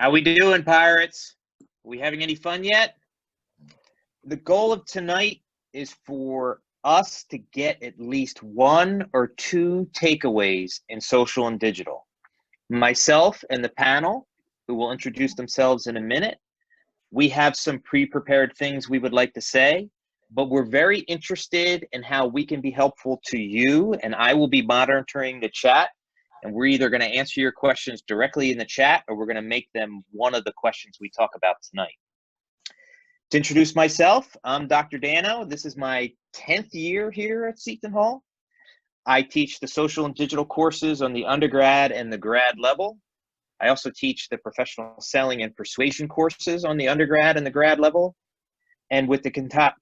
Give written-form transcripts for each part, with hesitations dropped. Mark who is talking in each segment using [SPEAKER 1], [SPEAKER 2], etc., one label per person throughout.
[SPEAKER 1] How we doing, Pirates? Are we having any fun yet? The goal of tonight is for us to get at least one or two takeaways in social and digital. Myself and the panel, who will introduce themselves in a minute, we have some pre-prepared things we would like to say, but we're very interested in how we can be helpful to you, and I will be monitoring the chat. And we're either going to answer your questions directly in the chat, or we're going to make them one of the questions we talk about tonight. To introduce myself, I'm Dr. Dano. This is my 10th year here at Seton Hall. I teach the social and digital courses on the undergrad and the grad level. I also teach the professional selling and persuasion courses on the undergrad and the grad level. And with the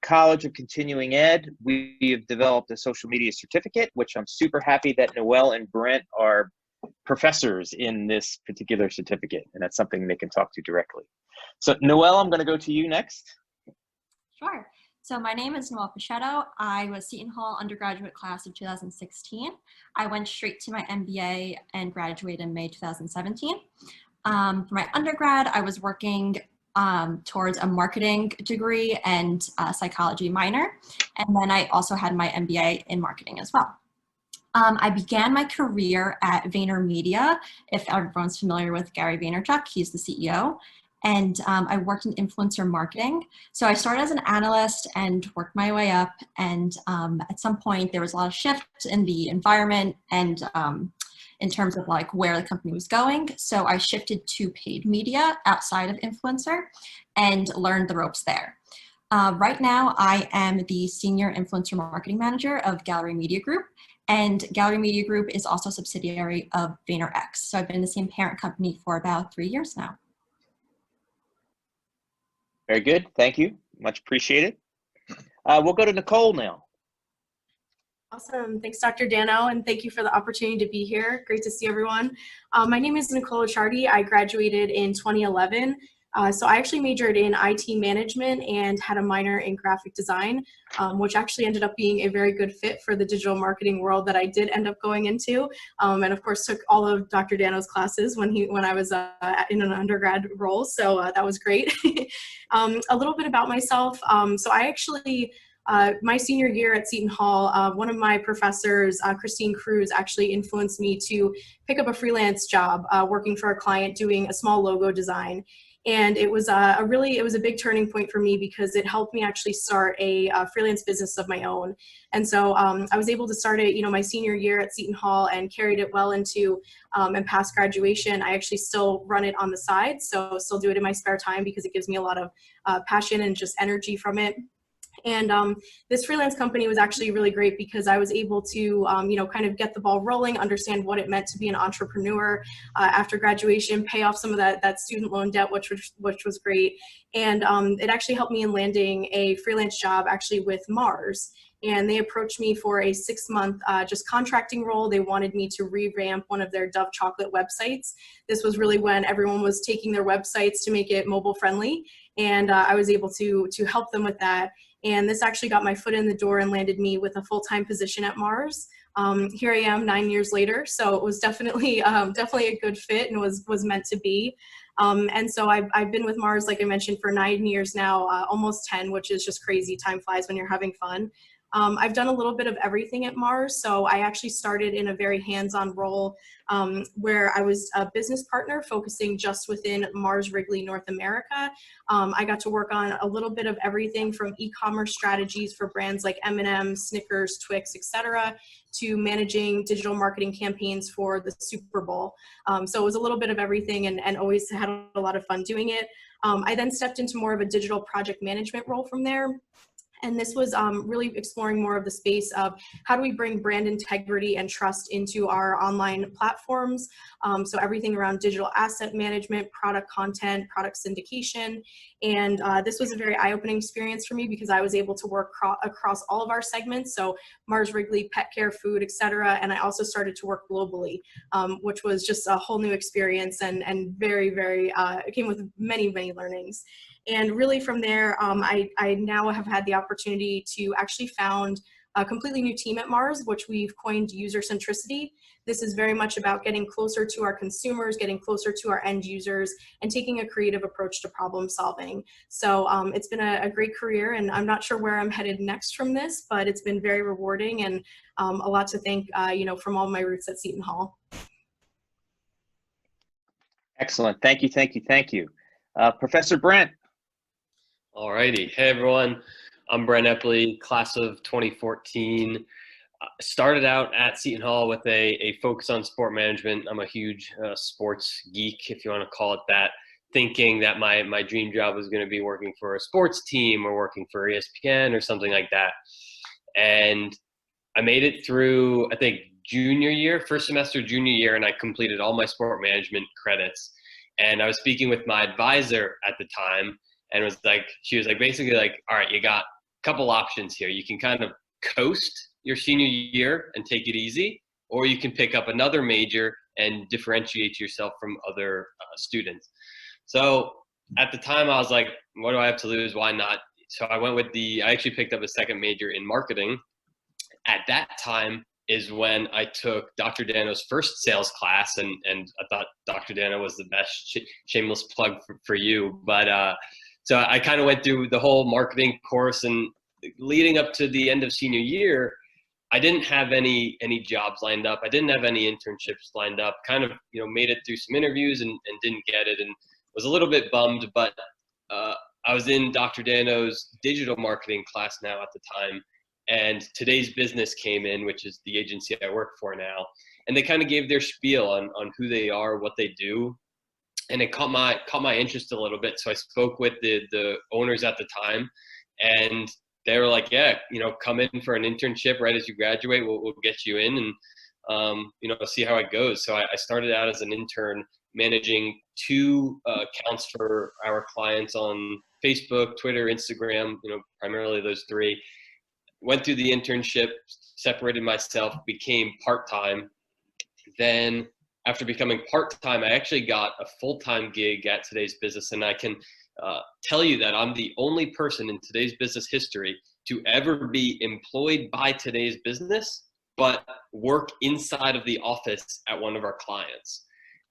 [SPEAKER 1] College of Continuing Ed, we have developed a social media certificate, which I'm super happy that Noel and Brent are professors in this particular certificate, and that's something they can talk to directly. So Noel, I'm going to go to you next.
[SPEAKER 2] Sure. So my name is Noel Pachetto. I was Seton Hall undergraduate class of 2016. I went straight to my MBA and graduated in May 2017. For my undergrad, I was working towards a marketing degree and a psychology minor. And then I also had my MBA in marketing as well. I began my career at VaynerMedia, if everyone's familiar with Gary Vaynerchuk, he's the CEO. And I worked in influencer marketing. So I started as an analyst and worked my way up. And at some point, there was a lot of shift in the environment and in terms of like where the company was going. So I shifted to paid media outside of influencer and learned the ropes there. Right now, I am the Senior Influencer Marketing Manager of Gallery Media Group. And Gallery Media Group is also a subsidiary of VaynerX. So I've been in the same parent company for about 3 years now.
[SPEAKER 1] Very good. Thank you. Much appreciated. We'll go to Nicole now.
[SPEAKER 3] Awesome. Thanks, Dr. Dano, and thank you for the opportunity to be here. Great to see everyone. My name is Nicola Chardi. I graduated in 2011. So I actually majored in IT management and had a minor in graphic design, which actually ended up being a very good fit for the digital marketing world that I did end up going into. And of course took all of Dr. Dano's classes when I was in an undergrad role. So that was great. A little bit about myself. So I actually, my senior year at Seton Hall, one of my professors, Christine Cruz, actually influenced me to pick up a freelance job working for a client doing a small logo design. And it was it was a big turning point for me because it helped me actually start a freelance business of my own. And so I was able to start it, my senior year at Seton Hall and carried it well into and past graduation. I actually still run it on the side, so still do it in my spare time because it gives me a lot of passion and just energy from it. And this freelance company was actually really great because I was able to, kind of get the ball rolling, understand what it meant to be an entrepreneur after graduation, pay off some of that student loan debt, which was great. And it actually helped me in landing a freelance job actually with Mars. And they approached me for a 6-month just contracting role. They wanted me to revamp one of their Dove chocolate websites. This was really when everyone was taking their websites to make it mobile friendly. And I was able to help them with that. And this actually got my foot in the door and landed me with a full-time position at Mars. Here I am 9 years later, so it was definitely a good fit and was meant to be. And so I've been with Mars, like I mentioned, for 9 years now, almost 10, which is just crazy. Time flies when you're having fun. I've done a little bit of everything at Mars. So I actually started in a very hands-on role where I was a business partner focusing just within Mars Wrigley North America. I got to work on a little bit of everything from e-commerce strategies for brands like M&M, Snickers, Twix, etc., to managing digital marketing campaigns for the Super Bowl. So it was a little bit of everything and always had a lot of fun doing it. I then stepped into more of a digital project management role from there. And this was really exploring more of the space of how do we bring brand integrity and trust into our online platforms. So everything around digital asset management, product content, product syndication. And this was a very eye-opening experience for me because I was able to work across all of our segments. So Mars Wrigley, pet care, food, etc. And I also started to work globally, which was just a whole new experience and very, very, it came with many, many learnings. And really from there, I now have had the opportunity to actually found a completely new team at Mars, which we've coined user centricity. This is very much about getting closer to our consumers, getting closer to our end users, and taking a creative approach to problem solving. So it's been a great career, and I'm not sure where I'm headed next from this, but it's been very rewarding, and a lot to thank, from all my roots at Seton Hall.
[SPEAKER 1] Excellent. Thank you, thank you, thank you. Professor Brent.
[SPEAKER 4] All righty. Hey, everyone. I'm Bryan Eppley, class of 2014. Started out at Seton Hall with a focus on sport management. I'm a huge sports geek, if you want to call it that, thinking that my dream job was going to be working for a sports team or working for ESPN or something like that. And I made it through, I think, junior year, first semester junior year, and I completed all my sport management credits. And I was speaking with my advisor at the time, and she was like, basically like, all right, you got a couple options here. You can kind of coast your senior year and take it easy, or you can pick up another major and differentiate yourself from other students. So at the time I was like, what do I have to lose? Why not? So I went with I actually picked up a second major in marketing. At that time is when I took Dr. Dano's first sales class, and I thought Dr. Dano was the best. Shameless plug for you. But so I kind of went through the whole marketing course, and leading up to the end of senior year, I didn't have any jobs lined up. I didn't have any internships lined up. Kind of, made it through some interviews and didn't get it, and was a little bit bummed. But I was in Dr. Dano's digital marketing class now at the time, and Today's Business came in, which is the agency I work for now, and they kind of gave their spiel on who they are, what they do, and it caught my interest a little bit. So I spoke with the owners at the time, and they were like, yeah, come in for an internship right as you graduate. We'll get you in, and see how it goes. So I started out as an intern, managing 2 accounts for our clients on Facebook, Twitter, Instagram, primarily those 3. Went through the internship, separated myself, became part-time. Then after becoming part-time, I actually got a full-time gig at Today's Business, and I can tell you that I'm the only person in Today's Business history to ever be employed by Today's Business, but work inside of the office at one of our clients.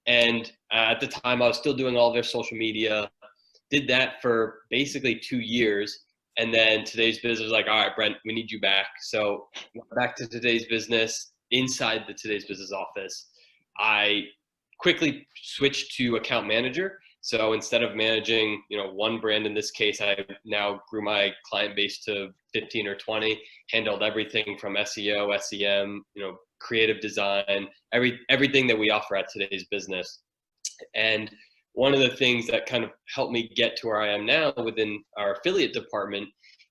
[SPEAKER 4] And at the time, I was still doing all their social media, did that for basically 2 years. And then Today's Business was like, all right, Brent, we need you back. So went back to Today's Business, inside the Today's Business office. I quickly switched to account manager. So instead of managing, one brand, in this case, I now grew my client base to 15 or 20, handled everything from SEO, SEM, creative design, everything that we offer at Today's Business. And one of the things that kind of helped me get to where I am now within our affiliate department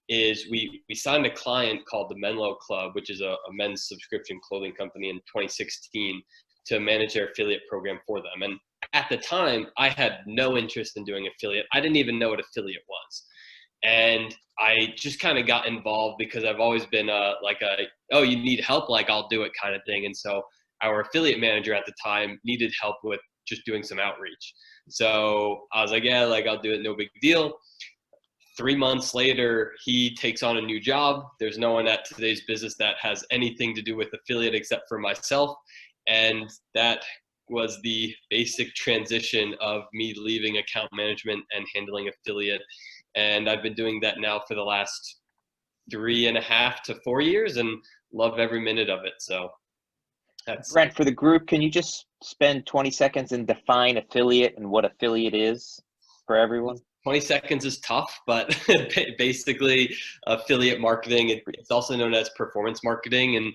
[SPEAKER 4] is we signed a client called the Menlo Club, which is a men's subscription clothing company, in 2016 to manage their affiliate program for them. And at the time, I had no interest in doing affiliate. I didn't even know what affiliate was. And I just kind of got involved because I've always been oh, you need help? Like, I'll do it kind of thing. And so our affiliate manager at the time needed help with just doing some outreach. So I was like, yeah, I'll do it, no big deal. 3 months later, he takes on a new job. There's no one at Today's Business that has anything to do with affiliate except for myself. And that was the basic transition of me leaving account management and handling affiliate. And I've been doing that now for the last 3.5 to 4 years and love every minute of it. So that's
[SPEAKER 1] Brent, for the group, can you just spend 20 seconds and define affiliate and what affiliate is for everyone?
[SPEAKER 4] 20 seconds is tough, but basically affiliate marketing, it's also known as performance marketing. And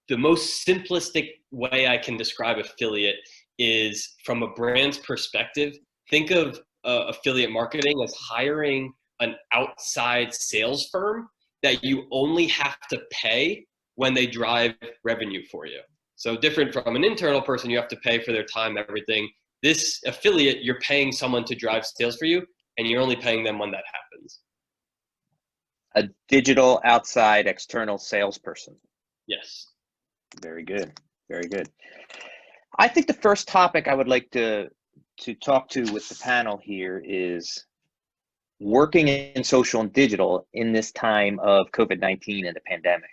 [SPEAKER 4] the most simplistic way I can describe affiliate is from a brand's perspective. Think of affiliate marketing as hiring an outside sales firm that you only have to pay when they drive revenue for you. So different from an internal person, you have to pay for their time, everything. This affiliate, you're paying someone to drive sales for you, and you're only paying them when that happens.
[SPEAKER 1] A digital outside external salesperson.
[SPEAKER 4] Yes.
[SPEAKER 1] Very good. Very good. I think the first topic I would like to talk to with the panel here is working in social and digital in this time of COVID-19 and the pandemic.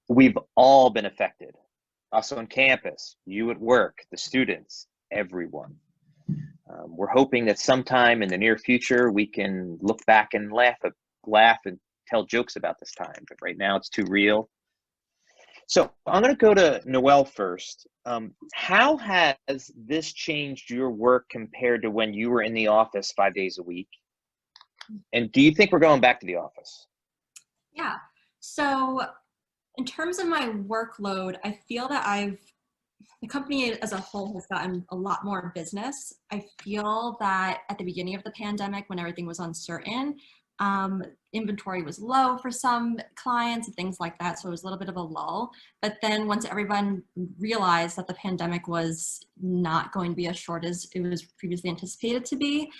[SPEAKER 1] We've all been affected. Us on campus, you at work, the students, everyone. We're hoping that sometime in the near future we can look back and laugh and tell jokes about this time, but right now it's too real. So I'm going to go to Noel first. How has this changed your work compared to when you were in the office 5 days a week? And do you think we're going back to the office?
[SPEAKER 2] Yeah. So in terms of my workload, I feel that the company as a whole has gotten a lot more business. I feel that at the beginning of the pandemic, when everything was uncertain, inventory was low for some clients and things like that. So it was a little bit of a lull. But then once everyone realized that the pandemic was not going to be as short as it was previously anticipated to be,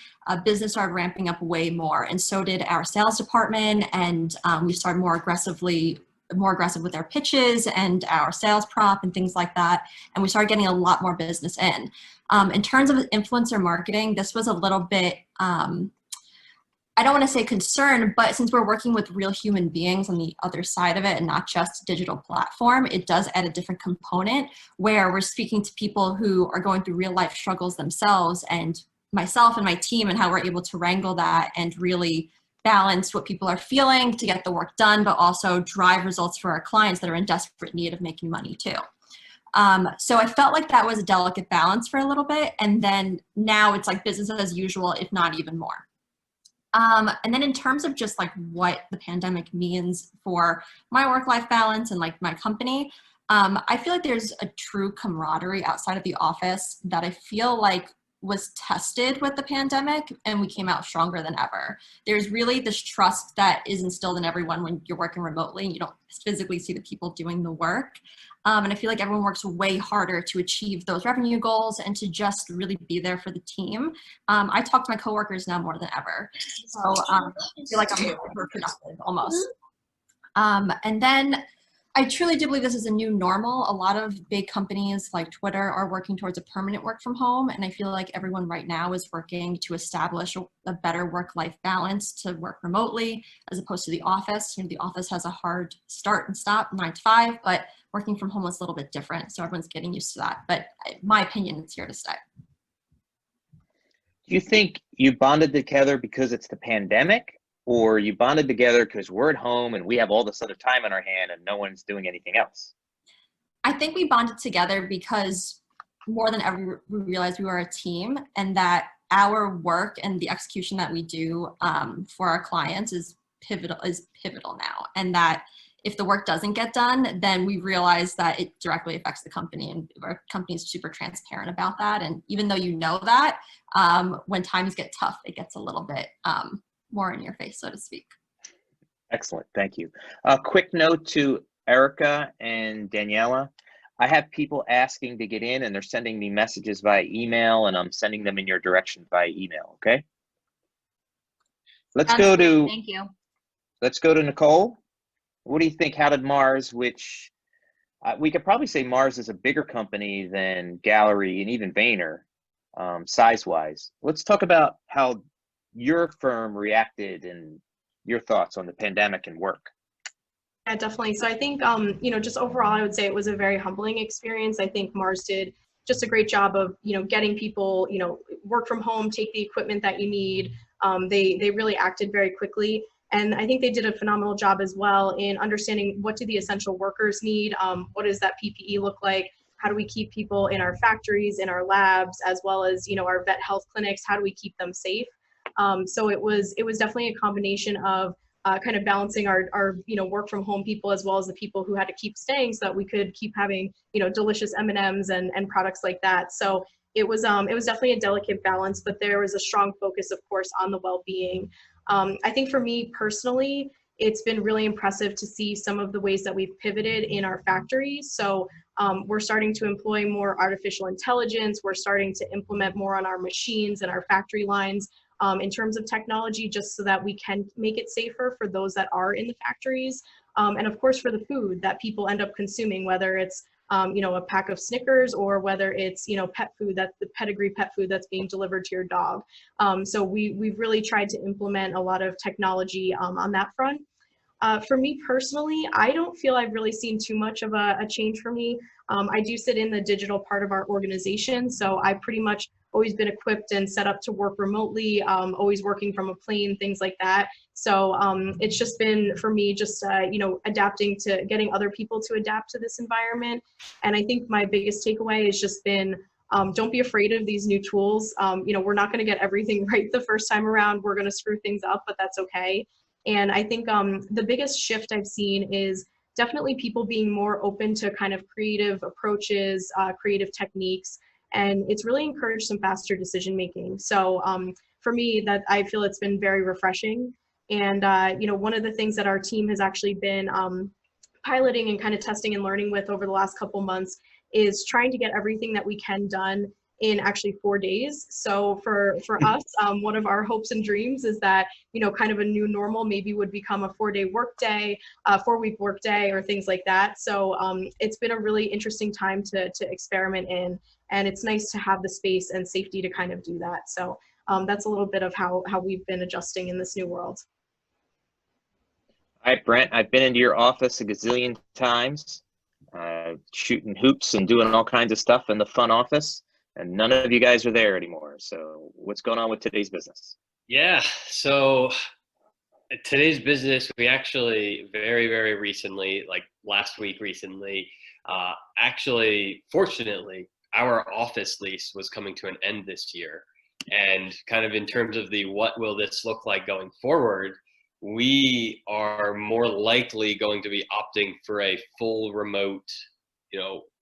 [SPEAKER 2] business started ramping up way more. And so did our sales department. And we started more aggressive with our pitches and our sales prop and things like that. And we started getting a lot more business in. In terms of influencer marketing, this was a little bit, I don't want to say concern, but since we're working with real human beings on the other side of it and not just digital platform, it does add a different component where we're speaking to people who are going through real life struggles themselves, and myself and my team, and how we're able to wrangle that and really balance what people are feeling to get the work done, but also drive results for our clients that are in desperate need of making money too. So I felt like that was a delicate balance for a little bit. And then now it's like business as usual, if not even more. And then in terms of just like what the pandemic means for my work-life balance and like my company, I feel like there's a true camaraderie outside of the office that I feel like was tested with the pandemic, and we came out stronger than ever. There's really this trust that is instilled in everyone when you're working remotely and you don't physically see the people doing the work. And I feel like everyone works way harder to achieve those revenue goals and to just really be there for the team. I talk to my coworkers now more than ever. So I feel like I'm more productive almost. And then I truly do believe this is a new normal. A lot of big companies like Twitter are working towards a permanent work from home. And I feel like everyone right now is working to establish a better work-life balance to work remotely as opposed to the office. You know, the office has a hard start and stop, 9 to 5, but working from home is a little bit different. So everyone's getting used to that. But in my opinion, it's here to stay.
[SPEAKER 1] Do you think you bonded together because it's the pandemic? Or you bonded together because we're at home and we have all this other time on our hand and no one's doing anything else?
[SPEAKER 2] I think we bonded together because more than ever we realized we were a team, and that our work and the execution that we do for our clients is pivotal now. And that if the work doesn't get done, then we realize that it directly affects the company, and our company is super transparent about that. And even though you know that, when times get tough, it gets a little bit more in your face, so to speak.
[SPEAKER 1] Excellent, thank you. A quick note to Erica and Daniela. I have people asking to get in and they're sending me messages via email, and I'm sending them in your direction via email, okay? Let's go to,
[SPEAKER 2] thank you.
[SPEAKER 1] Let's go to Nicole. What do you think? How did Mars, which we could probably say Mars is a bigger company than Gallery and even Vayner, size-wise. Let's talk about how your firm reacted and your thoughts on the pandemic and work.
[SPEAKER 3] Yeah, definitely. So I think, just overall, I would say it was a very humbling experience. I think Mars did just a great job of, getting people, work from home, take the equipment that you need. They really acted very quickly. And I think they did a phenomenal job as well in understanding what do the essential workers need, what does that PPE look like, how do we keep people in our factories, in our labs, as well as, our vet health clinics, how do we keep them safe? So it was definitely a combination of kind of balancing our work from home people as well as the people who had to keep staying so that we could keep having delicious M&Ms and products like that. So it was definitely a delicate balance, but there was a strong focus, of course, on the well-being. I think for me personally, it's been really impressive to see some of the ways that we've pivoted in our factories. So we're starting to employ more artificial intelligence. We're starting to implement more on our machines and our factory lines in terms of technology, just so that we can make it safer for those that are in the factories. And of course, for the food that people end up consuming, whether it's a pack of Snickers, or whether it's, pet food, that's the pedigree pet food that's being delivered to your dog. So we've really tried to implement a lot of technology on that front. For me personally, I don't feel I've really seen too much of a change for me. I do sit in the digital part of our organization, so I've pretty much always been equipped and set up to work remotely, always working from a plane, things like that. So it's just been, for me, just, adapting to getting other people to adapt to this environment. And I think my biggest takeaway has just been, don't be afraid of these new tools. We're not going to get everything right the first time around. We're going to screw things up, but that's okay. And I think the biggest shift I've seen is definitely people being more open to kind of creative approaches, creative techniques, and it's really encouraged some faster decision making. So for me, that I feel it's been very refreshing. And one of the things that our team has actually been piloting and kind of testing and learning with over the last couple months is trying to get everything that we can done in actually 4 days. So for us, one of our hopes and dreams is that, kind of a new normal maybe would become a 4-day workday, 4-week workday, or things like that. So it's been a really interesting time to experiment in, and it's nice to have the space and safety to kind of do that. So that's a little bit of how we've been adjusting in this new world.
[SPEAKER 1] All right, Brent, I've been into your office a gazillion times, shooting hoops and doing all kinds of stuff in the fun office. And none of you guys are there anymore. So what's going on with today's business?
[SPEAKER 4] Yeah. So today's business, we actually very, very recently, like last week recently, actually, fortunately, our office lease was coming to an end this year. And kind of in terms of the what will this look like going forward, we are more likely going to be opting for a full remote,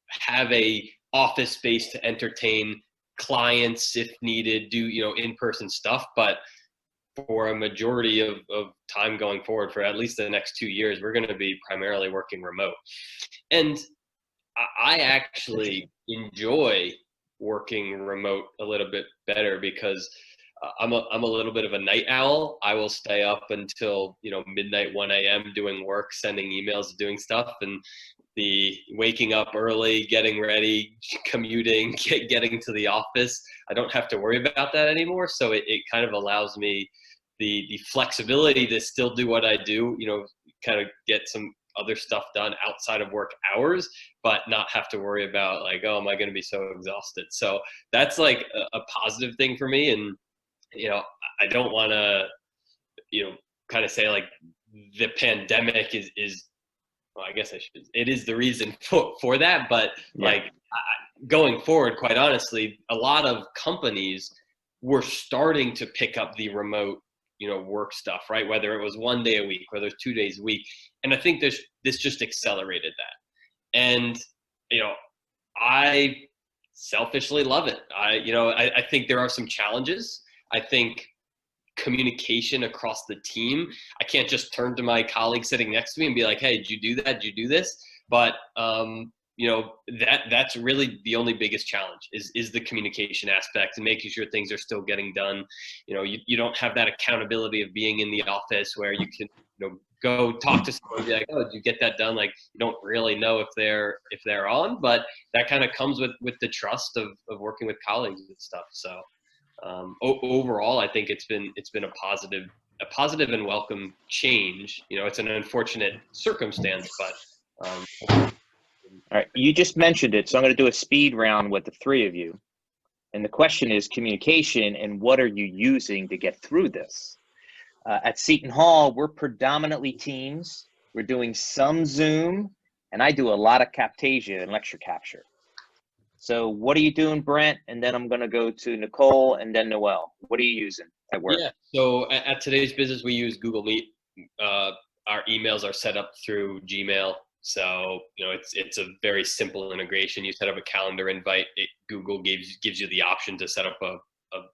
[SPEAKER 4] have a office space to entertain clients if needed, do in-person stuff, but for a majority of time going forward, for at least the next 2 years, we're going to be primarily working remote. And I actually enjoy working remote a little bit better because I'm a little bit of a night owl. I will stay up until midnight, 1 a.m. doing work, sending emails, doing stuff, and the waking up early, getting ready, commuting, getting to the office, I don't have to worry about that anymore. So it kind of allows me the flexibility to still do what I do, kind of get some other stuff done outside of work hours, but not have to worry about like, oh, am I going to be so exhausted? So that's like a positive thing for me. And, I don't want to, kind of say like the pandemic is well, I guess it is the reason for that, but like going forward, quite honestly, a lot of companies were starting to pick up the remote, work stuff, right? Whether it was 1 day a week, whether it's 2 days a week. And I think this just accelerated that. And, I selfishly love it. I think there are some challenges. I think communication across the team. I can't just turn to my colleague sitting next to me and be like, hey, did you do that? Did you do this? But, that's really the only biggest challenge is the communication aspect and making sure things are still getting done. You don't have that accountability of being in the office where you can, go talk to someone and be like, oh, did you get that done? Like, you don't really know if they're on, but that kind of comes with the trust of working with colleagues and stuff. So, overall, I think it's been a positive and welcome change. It's an unfortunate circumstance, but.
[SPEAKER 1] All right, you just mentioned it, so I'm going to do a speed round with the three of you. And the question is communication, and what are you using to get through this? At Seton Hall, we're predominantly Teams. We're doing some Zoom, and I do a lot of Camtasia and lecture capture. So what are you doing, Brent? And then I'm going to go to Nicole and then Noel. What are you using at work?
[SPEAKER 4] Yeah, so at today's business, we use Google Meet. Our emails are set up through Gmail. So, it's a very simple integration. You set up a calendar invite. Google gives you the option to set up a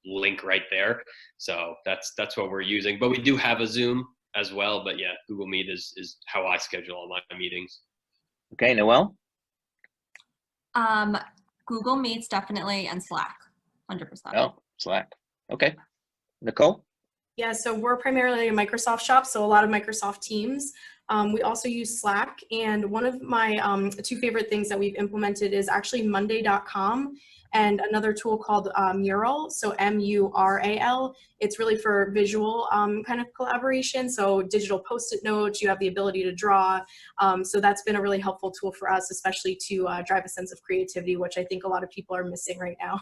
[SPEAKER 4] link right there. So that's what we're using. But we do have a Zoom as well. But yeah, Google Meet is how I schedule all my meetings.
[SPEAKER 1] Okay, Noel?
[SPEAKER 2] Google Meets definitely, and Slack, 100%.
[SPEAKER 1] Oh, Slack. Okay. Nicole?
[SPEAKER 3] Yeah, so we're primarily a Microsoft shop, so a lot of Microsoft Teams. We also use Slack, and one of my two favorite things that we've implemented is actually Monday.com and another tool called Mural, so Mural. It's really for visual kind of collaboration, so digital Post-it notes, you have the ability to draw. So that's been a really helpful tool for us, especially to drive a sense of creativity, which I think a lot of people are missing right now.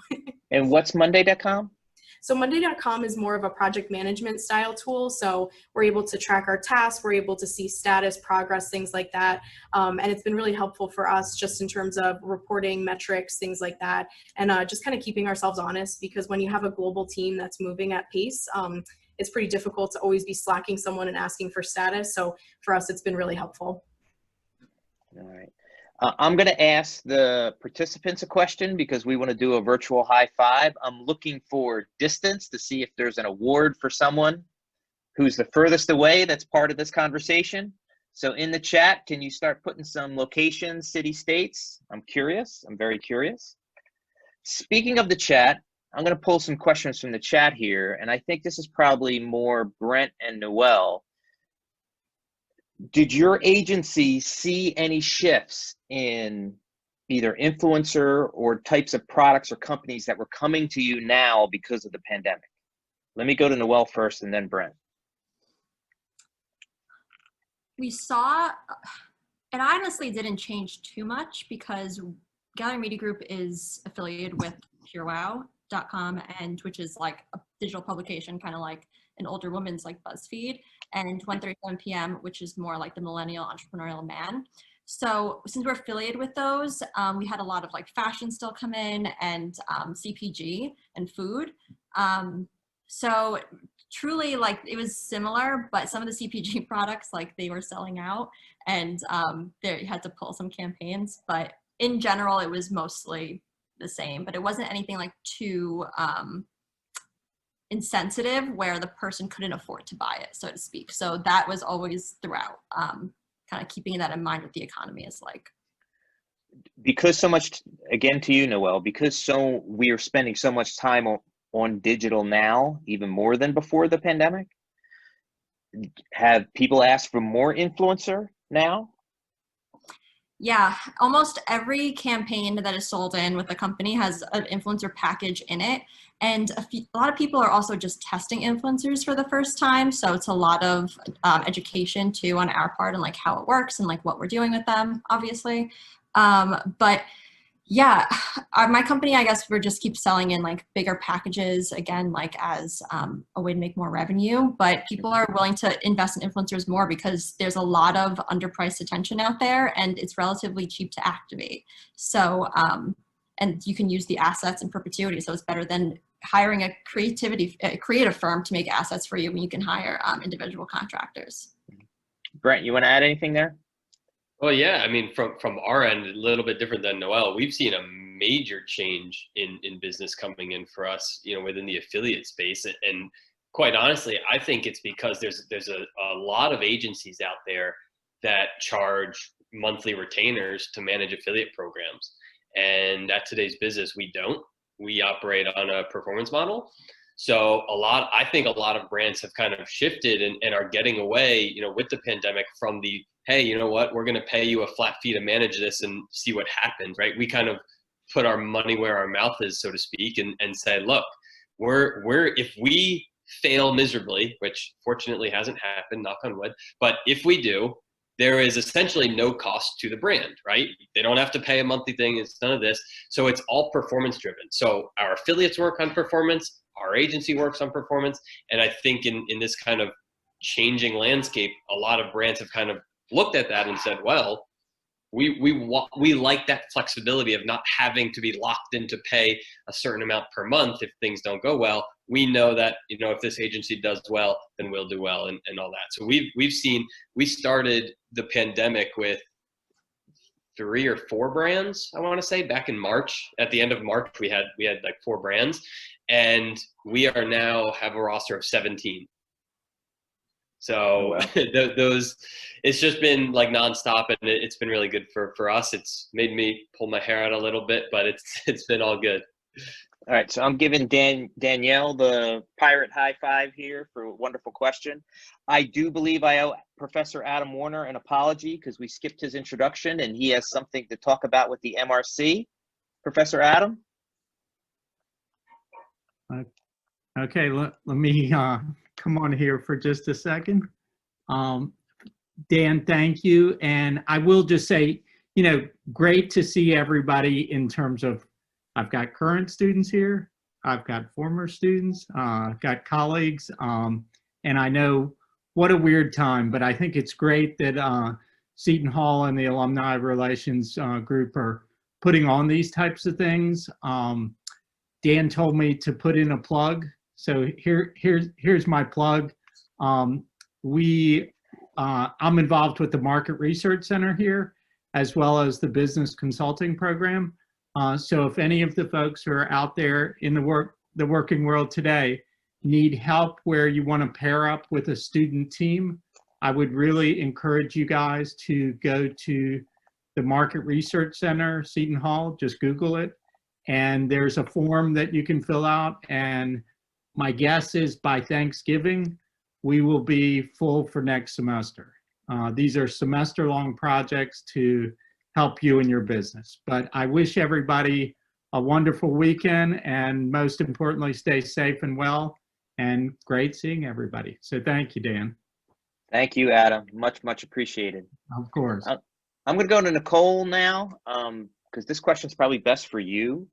[SPEAKER 1] And what's Monday.com?
[SPEAKER 3] So Monday.com is more of a project management style tool. So we're able to track our tasks, we're able to see status, progress, things like that. And it's been really helpful for us just in terms of reporting metrics, things like that. And just kind of keeping ourselves honest, because when you have a global team that's moving at pace, it's pretty difficult to always be slacking someone and asking for status. So for us, it's been really helpful.
[SPEAKER 1] All right. I'm going to ask the participants a question because we want to do a virtual high five. I'm looking for distance to see if there's an award for someone who's the furthest away that's part of this conversation. So in the chat, can you start putting some locations, city, states? I'm curious. I'm very curious. Speaking of the chat, I'm going to pull some questions from the chat here, and I think this is probably more Brent and Noel. Did your agency see any shifts in either influencer or types of products or companies that were coming to you now because of the pandemic? Let me go to Noel first and then Brent.
[SPEAKER 2] We saw, it honestly didn't change too much because Gallery Media Group is affiliated with PureWow.com, and which is like a digital publication, kind of like an older woman's like BuzzFeed, and 1:37 p.m., which is more like the millennial entrepreneurial man. So since we're affiliated with those, we had a lot of like fashion still come in, and CPG and food. So truly, like, it was similar, but some of the CPG products, like, they were selling out, and they had to pull some campaigns. But in general, it was mostly the same, but it wasn't anything like too insensitive where the person couldn't afford to buy it, so to speak. So that was always throughout, kind of keeping that in mind what the economy is like.
[SPEAKER 1] Because so much, again to you, Noel, because we are spending so much time on digital now, even more than before the pandemic, have people asked for more influencer now?
[SPEAKER 2] Yeah, almost every campaign that is sold in with the company has an influencer package in it. And a lot of people are also just testing influencers for the first time. So it's a lot of education too on our part and like how it works and like what we're doing with them, obviously. But yeah, my company, I guess, we're just keep selling in like bigger packages, again, like as a way to make more revenue. But people are willing to invest in influencers more because there's a lot of underpriced attention out there, and it's relatively cheap to activate. So, and you can use the assets in perpetuity. So it's better than hiring a creative firm to make assets for you when you can hire individual contractors.
[SPEAKER 1] Brent, you want to add anything there?
[SPEAKER 4] Well, yeah, I mean, from our end, a little bit different than Noel. We've seen a major change in business coming in for us, you know, within the affiliate space. And quite honestly, I think it's because there's a lot of agencies out there that charge monthly retainers to manage affiliate programs. And at today's business, we don't. We operate on a performance model. So I think a lot of brands have kind of shifted and are getting away, you know, with the pandemic from the, hey, you know what, we're going to pay you a flat fee to manage this and see what happens, right? We kind of put our money where our mouth is, so to speak, and said, look, if we fail miserably, which fortunately hasn't happened, knock on wood, but if we do, there is essentially no cost to the brand, right? They don't have to pay a monthly thing. It's none of this. So it's all performance driven. So our affiliates work on performance, our agency works on performance. And I think in this kind of changing landscape, a lot of brands have kind of looked at that and said, well, we like that flexibility of not having to be locked in to pay a certain amount per month if things don't go well. We know that, you know, if this agency does well, then we'll do well and all that. So we started the pandemic with 3 or 4 brands, I want to say, back in March. At the end of March, we had like 4 brands, and we are now have a roster of 17. So those, it's just been like nonstop, and it's been really good for us. It's made me pull my hair out a little bit, but it's been all good.
[SPEAKER 1] All right, so I'm giving Danielle the pirate high five here for a wonderful question. I do believe I owe Professor Adam Warner an apology because we skipped his introduction and he has something to talk about with the MRC. Professor Adam?
[SPEAKER 5] Okay, let me come on here for just a second. Dan, thank you. And I will just say, great to see everybody in terms of, I've got current students here, I've got former students, I've got colleagues, and I know what a weird time, but I think it's great that Seton Hall and the Alumni Relations group are putting on these types of things. Dan told me to put in a plug, so here's my plug. I'm involved with the Market Research Center here, as well as the Business Consulting Program. So if any of the folks who are out there in the working world today need help where you want to pair up with a student team, I would really encourage you guys to go to the Market Research Center, Seton Hall, just Google it. And there's a form that you can fill out. And my guess is by Thanksgiving, we will be full for next semester. These are semester-long projects to help you in your business. But I wish everybody a wonderful weekend, and most importantly, stay safe and well, and great seeing everybody. So thank you, Dan.
[SPEAKER 1] Thank you, Adam. Much, much appreciated.
[SPEAKER 5] Of course.
[SPEAKER 1] I'm going to go to Nicole now, because this question is probably best for you.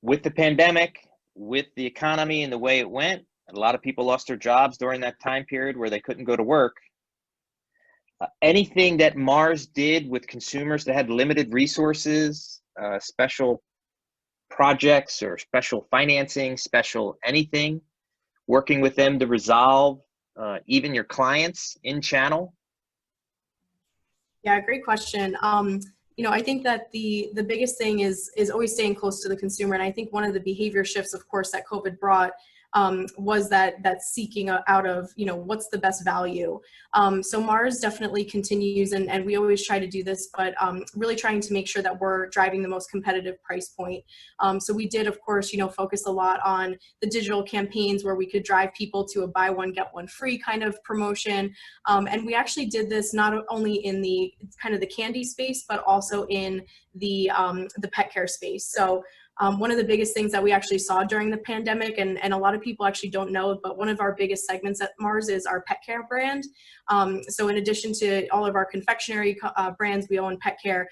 [SPEAKER 1] With the pandemic, with the economy and the way it went, a lot of people lost their jobs during that time period where they couldn't go to work. Anything that Mars did with consumers that had limited resources, special projects or special financing, special anything, working with them to resolve even your clients in channel?
[SPEAKER 3] Yeah, great question. I think that the biggest thing is always staying close to the consumer. And I think one of the behavior shifts, of course, that COVID brought was that seeking out of, what's the best value. So Mars definitely continues, and we always try to do this, but really trying to make sure that we're driving the most competitive price point. So we did, of course, focus a lot on the digital campaigns where we could drive people to a buy one, get one free kind of promotion. And we actually did this not only in the kind of the candy space, but also in the pet care space. So one of the biggest things that we actually saw during the pandemic, and a lot of people actually don't know, but one of our biggest segments at Mars is our pet care brand. So in addition to all of our confectionery brands, we own pet care,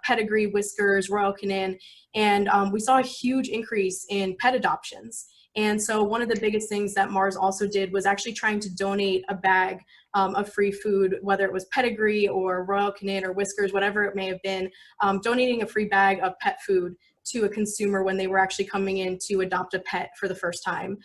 [SPEAKER 3] Pedigree, Whiskers, Royal Canin, and we saw a huge increase in pet adoptions. And so one of the biggest things that Mars also did was actually trying to donate a bag of free food, whether it was Pedigree or Royal Canin or Whiskers, whatever it may have been, donating a free bag of pet food to a consumer when they were actually coming in to adopt a pet for the first time.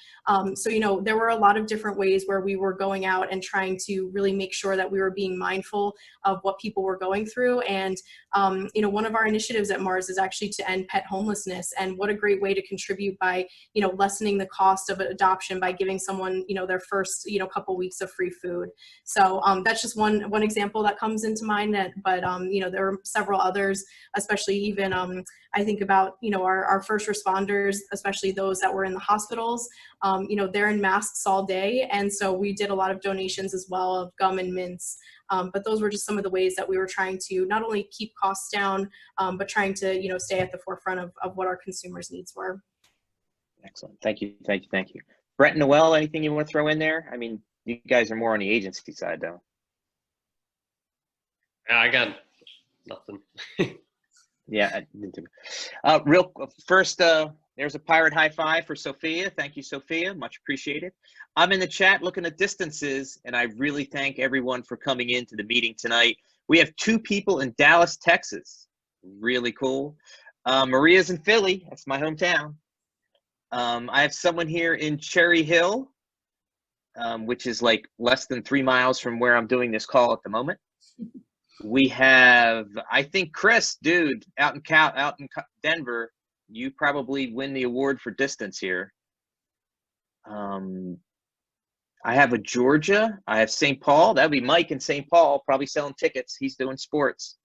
[SPEAKER 3] So, there were a lot of different ways where we were going out and trying to really make sure that we were being mindful of what people were going through. And, one of our initiatives at Mars is actually to end pet homelessness. And what a great way to contribute by, lessening the cost of adoption by giving someone, their first, couple weeks of free food. So that's just one example that comes into mind. But, there are several others, especially even I think about, our first responders, especially those that were in the hospitals, they're in masks all day. And so we did a lot of donations as well of gum and mints. But those were just some of the ways that we were trying to not only keep costs down, but trying to, stay at the forefront of what our consumers' needs were.
[SPEAKER 1] Excellent. Thank you. Thank you. Thank you. Brett and Noel, anything you want to throw in there? I mean, you guys are more on the agency side, though.
[SPEAKER 4] I got nothing.
[SPEAKER 1] Yeah. Real first, there's a pirate high five for Sophia. Thank you, Sophia. Much appreciated. I'm in the chat looking at distances, and I really thank everyone for coming into the meeting tonight. We have 2 people in Dallas, Texas. Really cool. Maria's in Philly. That's my hometown. I have someone here in Cherry Hill, which is like less than 3 miles from where I'm doing this call at the moment. We have, I think, Chris, dude, out in Denver. You probably win the award for distance here. I have a Georgia. I have St. Paul. That would be Mike in St. Paul, probably selling tickets. He's doing sports.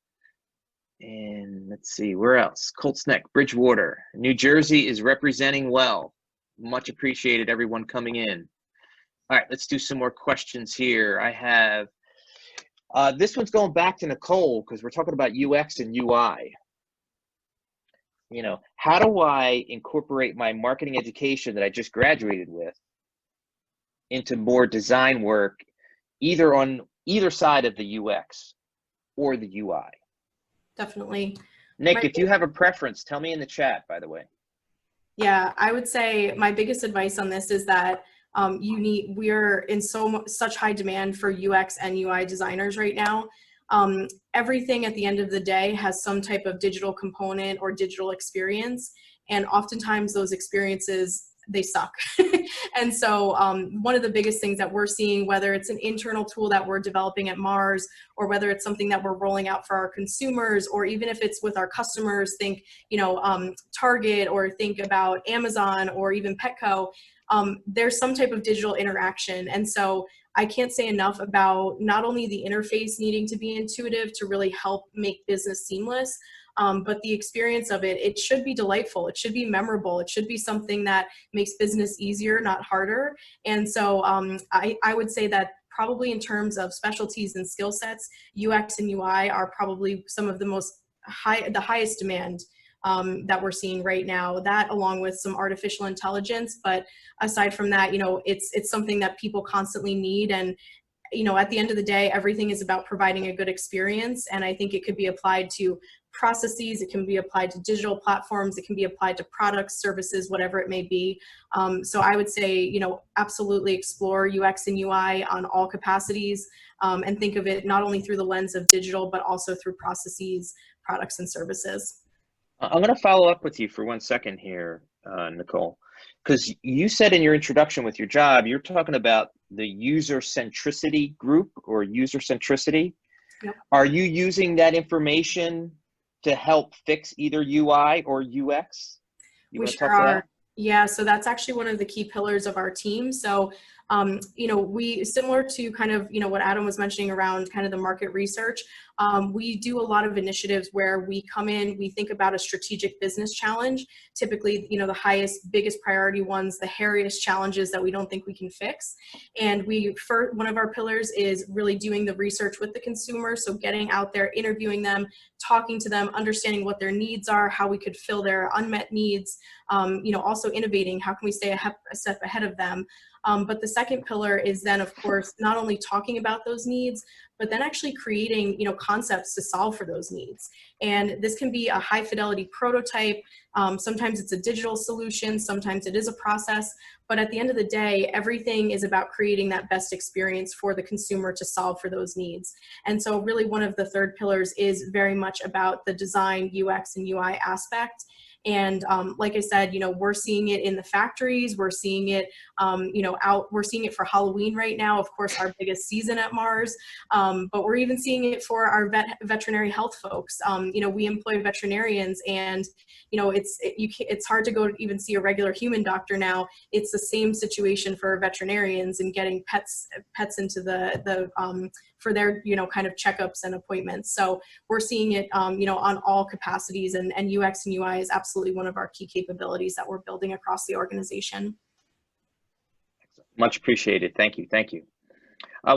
[SPEAKER 1] And let's see, where else? Colts Neck, Bridgewater. New Jersey is representing well. Much appreciated, everyone coming in. All right, let's do some more questions here. I have, this one's going back to Nicole because we're talking about UX and UI. You know, how do I incorporate my marketing education that I just graduated with into more design work, either on either side of the UX or the UI?
[SPEAKER 3] Definitely.
[SPEAKER 1] Nick, if you have a preference, tell me in the chat, by the way.
[SPEAKER 3] Yeah, I would say my biggest advice on this is that we're in such high demand for UX and UI designers right now. Everything at the end of the day has some type of digital component or digital experience, and oftentimes those experiences, they suck. And so one of the biggest things that we're seeing, whether it's an internal tool that we're developing at Mars, or whether it's something that we're rolling out for our consumers, or even if it's with our customers, think, you know, Target, or think about Amazon, or even Petco, there's some type of digital interaction. And so I can't say enough about not only the interface needing to be intuitive to really help make business seamless, but the experience of it, it should be delightful. It should be memorable. It should be something that makes business easier, not harder. And so I would say that probably in terms of specialties and skill sets, UX and UI are probably some of the highest demand that we're seeing right now, that along with some artificial intelligence. But aside from that, you know, it's something that people constantly need. And, you know, at the end of the day, everything is about providing a good experience. And I think it could be applied to processes, it can be applied to digital platforms, it can be applied to products, services, whatever it may be. So I would say, you know, absolutely explore UX and UI on all capacities, and think of it not only through the lens of digital, but also through processes, products, and services.
[SPEAKER 1] I'm going to follow up with you for 1 second here, Nicole, because you said in your introduction with your job, you're talking about the user centricity group or user centricity.
[SPEAKER 3] Yep.
[SPEAKER 1] Are you using that information to help fix either UI or UX?
[SPEAKER 3] We sure are. Yeah, so that's actually one of the key pillars of our team. So, you know, we, similar to kind of, you know, what Adam was mentioning around kind of the market research, we do a lot of initiatives where we come in, we think about a strategic business challenge, typically, you know, the highest, biggest priority ones, the hairiest challenges that we don't think we can fix. And one of our pillars is really doing the research with the consumer. So getting out there, interviewing them, talking to them, understanding what their needs are, how we could fill their unmet needs, you know, also innovating, how can we stay a step ahead of them. But the second pillar is then, of course, not only talking about those needs, but then actually creating, you know, concepts to solve for those needs. And this can be a high fidelity prototype. Sometimes it's a digital solution, sometimes it is a process, but at the end of the day, everything is about creating that best experience for the consumer to solve for those needs. And so really one of the third pillars is very much about the design, UX, and UI aspect. And like I said, you know, we're seeing it in the factories, we're seeing it, you know, we're seeing it for Halloween right now, of course, our biggest season at Mars, but we're even seeing it for our veterinary health folks. You know, we employ veterinarians, and, you know, it's hard to go even see a regular human doctor now. It's the same situation for veterinarians and getting pets into for their, you know, kind of checkups and appointments. So we're seeing it, you know, on all capacities, and UX and UI is absolutely one of our key capabilities that we're building across the organization.
[SPEAKER 1] Much appreciated. Thank you. Thank you.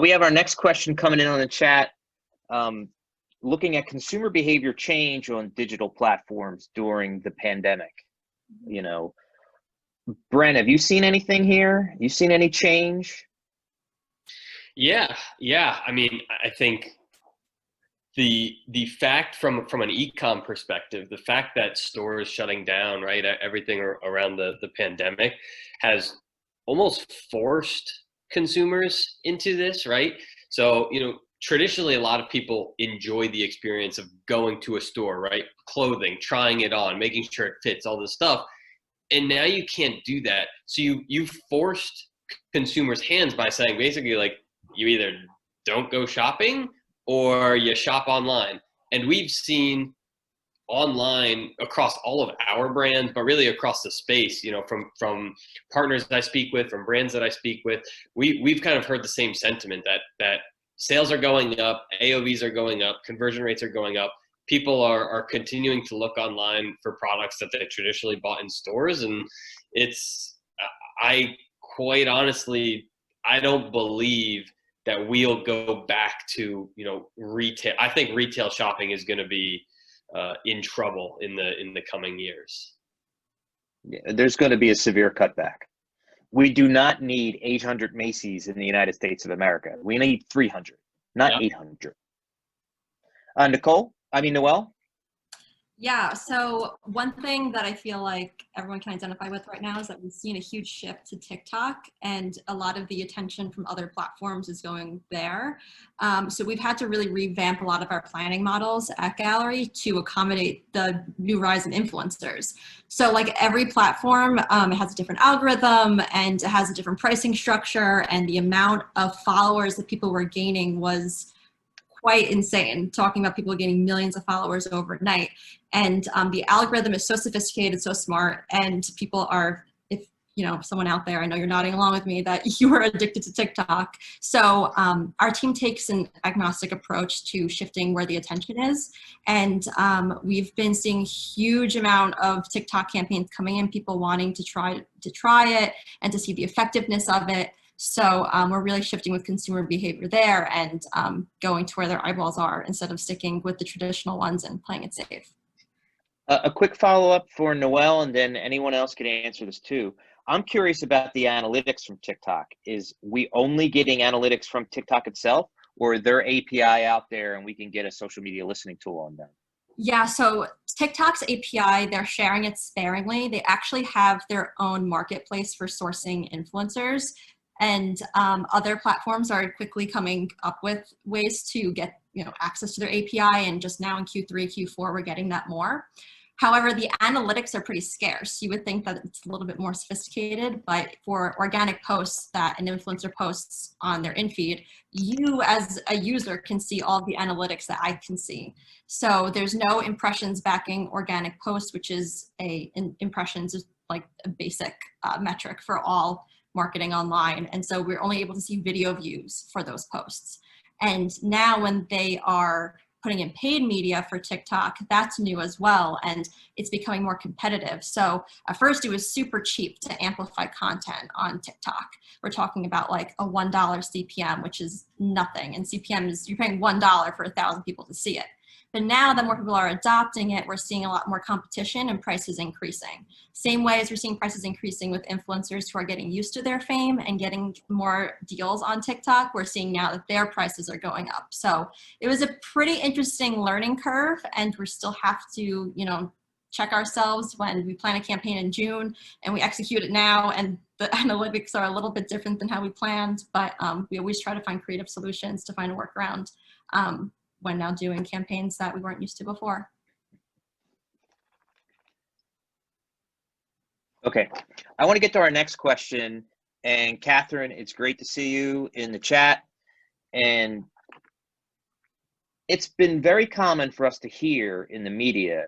[SPEAKER 1] We have our next question coming in on the chat. Looking at consumer behavior change on digital platforms during the pandemic. You know, Brent, have you seen anything here? You seen any change?
[SPEAKER 4] Yeah. I mean, I think the fact from an e-com perspective, the fact that stores shutting down, right, everything around the pandemic has almost forced consumers into this, right? So, you know, traditionally a lot of people enjoy the experience of going to a store, right? Clothing, trying it on, making sure it fits, all this stuff. And now you can't do that. So you forced consumers' hands by saying basically, like, you either don't go shopping or you shop online. And we've seen online across all of our brands, but really across the space, you know, from partners that I speak with, from brands that I speak with, we've kind of heard the same sentiment that sales are going up, AOVs are going up, conversion rates are going up, people are continuing to look online for products that they traditionally bought in stores. And I quite honestly, I don't believe that we'll go back to, retail. I think retail shopping is going to be in trouble in the coming years.
[SPEAKER 1] Yeah, there's going to be a severe cutback. We do not need 800 Macy's in the United States of America. We need 300, not 800. Noel?
[SPEAKER 2] Yeah, so one thing that I feel like everyone can identify with right now is that we've seen a huge shift to TikTok, and a lot of the attention from other platforms is going there. So we've had to really revamp a lot of our planning models at Gallery to accommodate the new rise in influencers. So like every platform, it has a different algorithm and it has a different pricing structure, and the amount of followers that people were gaining was quite insane, talking about people getting millions of followers overnight. And the algorithm is so sophisticated, so smart, and people are, if someone out there, I know you're nodding along with me, that you are addicted to TikTok. So our team takes an agnostic approach to shifting where the attention is. And we've been seeing a huge amount of TikTok campaigns coming in, people wanting to try it and to see the effectiveness of it. So we're really shifting with consumer behavior there and going to where their eyeballs are instead of sticking with the traditional ones and playing it safe.
[SPEAKER 1] A quick follow-up for Noel, and then anyone else can answer this too. I'm curious about the analytics from TikTok. Is we only getting analytics from TikTok itself, or their API out there and we can get a social media listening tool on them?
[SPEAKER 2] Yeah, so TikTok's API, they're sharing it sparingly. They actually have their own marketplace for sourcing influencers. And other platforms are quickly coming up with ways to get access to their API, and just now in Q3, Q4, we're getting that more. However, the analytics are pretty scarce. You would think that it's a little bit more sophisticated, but for organic posts that an influencer posts on their in-feed, you as a user can see all the analytics that I can see. So there's no impressions backing organic posts, which is impressions is like a basic metric for all marketing online. And so we're only able to see video views for those posts. And now when they are putting in paid media for TikTok, that's new as well. And it's becoming more competitive. So at first it was super cheap to amplify content on TikTok. We're talking about like a $1 CPM, which is nothing. And CPM is, you're paying $1 for 1,000 people to see it. But now that more people are adopting it, we're seeing a lot more competition and prices increasing. Same way as we're seeing prices increasing with influencers who are getting used to their fame and getting more deals on TikTok, we're seeing now that their prices are going up. So it was a pretty interesting learning curve, and we still have to, check ourselves when we plan a campaign in June and we execute it now, and the analytics are a little bit different than how we planned, but we always try to find creative solutions to find a workaround when now doing campaigns that we weren't used to before.
[SPEAKER 1] Okay, I want to get to our next question. And Catherine, it's great to see you in the chat. And it's been very common for us to hear in the media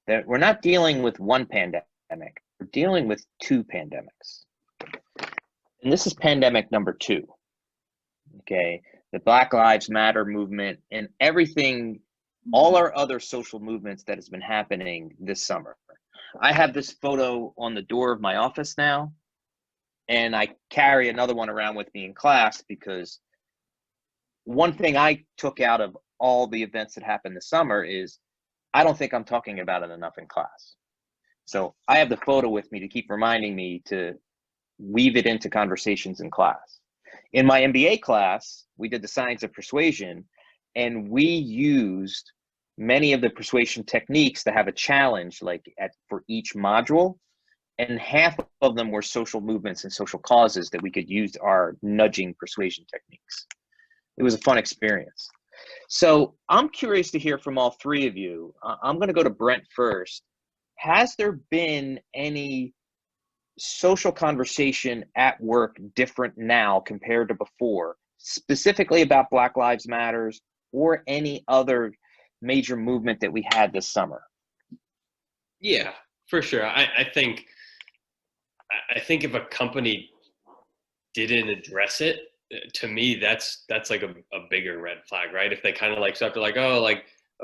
[SPEAKER 1] that we're not dealing with one pandemic, we're dealing with two pandemics. And this is pandemic number 2, okay? The Black Lives Matter movement and everything, all our other social movements that has been happening this summer. I have this photo on the door of my office now, and I carry another one around with me in class because one thing I took out of all the events that happened this summer is I don't think I'm talking about it enough in class. So I have the photo with me to keep reminding me to weave it into conversations in class. In my MBA class, we did the science of persuasion, and we used many of the persuasion techniques to have a challenge for each module, and half of them were social movements and social causes that we could use our nudging persuasion techniques. It was a fun experience. So I'm curious to hear from all three of you. I'm going to go to Brent first. Has there been any social conversation at work different now compared to before, specifically about Black Lives Matters or any other major movement that we had this summer?
[SPEAKER 4] Yeah, for sure. I think if a company didn't address it, to me, that's like a bigger red flag, right? If they kind of start to oh,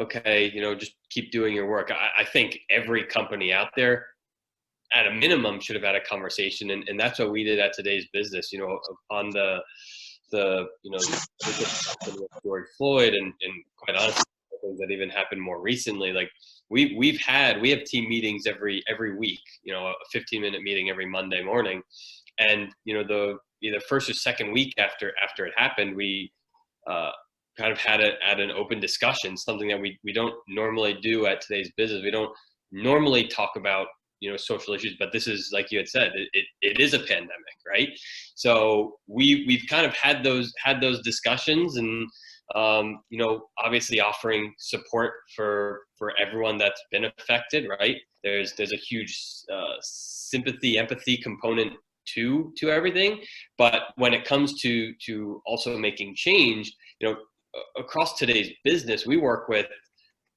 [SPEAKER 4] okay, just keep doing your work. I think every company out there, at a minimum, should have had a conversation, and that's what we did at Today's Business. On the George Floyd, and quite honestly, things that even happened more recently. Like we have team meetings every week. A 15-minute meeting every Monday morning, and the either first or second week after it happened, we kind of had an open discussion, something that we don't normally do at Today's Business. We don't normally talk about social issues, but this is, like you had said, it is a pandemic, right? So we've kind of had those discussions, and obviously offering support for everyone that's been affected, right? There's a huge sympathy, empathy component to everything, but when it comes to also making change, across Today's Business, we work with,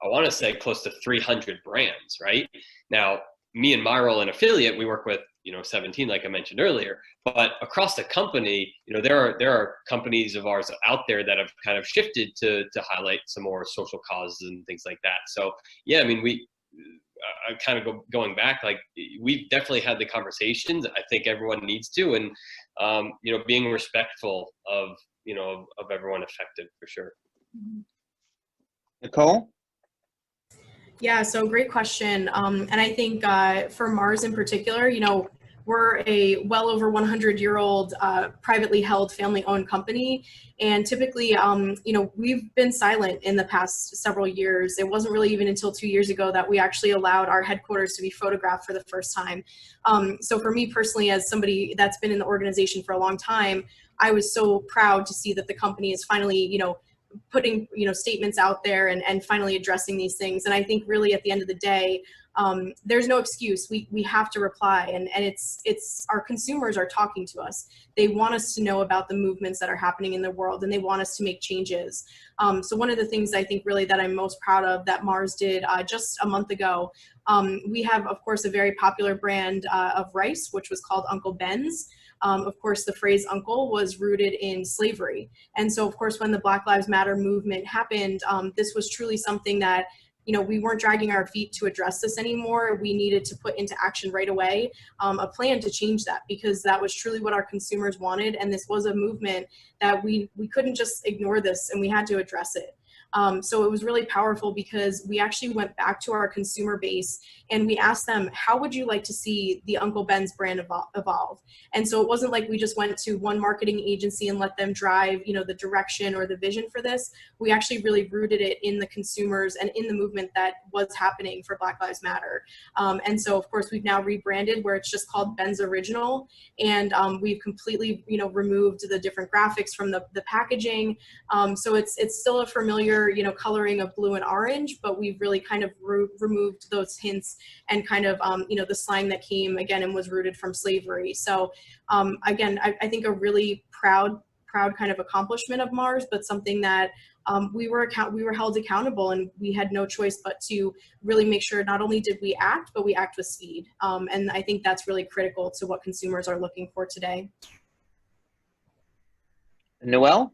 [SPEAKER 4] I want to say, close to 300 brands, right? Now, me and my role in affiliate, we work with 17, like I mentioned earlier, but across the company, there are companies of ours out there that have kind of shifted to highlight some more social causes and things like that. So yeah, I mean, I kind of going back, like, we've definitely had the conversations. I think everyone needs to, and being respectful of everyone affected, for sure.
[SPEAKER 1] Nicole?
[SPEAKER 3] Yeah, so great question. And I think for Mars in particular, we're a well over 100-year-old privately held family-owned company. And typically, we've been silent in the past several years. It wasn't really even until 2 years ago that we actually allowed our headquarters to be photographed for the first time. So for me personally, as somebody that's been in the organization for a long time, I was so proud to see that the company is finally, putting statements out there and finally addressing these things. And I think really at the end of the day, there's no excuse. We have to reply, and it's our consumers are talking to us. They want us to know about the movements that are happening in the world, and they want us to make changes. So one of the things I think really that I'm most proud of that Mars did just a month ago, we have, of course, a very popular brand of rice, which was called Uncle Ben's. Of course, the phrase uncle was rooted in slavery. And so, of course, when the Black Lives Matter movement happened, this was truly something that, we weren't dragging our feet to address this anymore. We needed to put into action right away a plan to change that, because that was truly what our consumers wanted. And this was a movement that we couldn't just ignore this, and we had to address it. So it was really powerful because we actually went back to our consumer base and we asked them, how would you like to see the Uncle Ben's brand evolve? And so it wasn't like we just went to one marketing agency and let them drive, the direction or the vision for this. We actually really rooted it in the consumers and in the movement that was happening for Black Lives Matter. And so, of course, we've now rebranded where it's just called Ben's Original. And we've completely, removed the different graphics from the packaging. So it's still a familiar, coloring of blue and orange, but we've really kind of removed those hints and kind of, the slang that came again and was rooted from slavery. So again, I think a really proud kind of accomplishment of Mars, but something that we were held accountable, and we had no choice but to really make sure not only did we act, but we act with speed. And I think that's really critical to what consumers are looking for today.
[SPEAKER 1] Noel?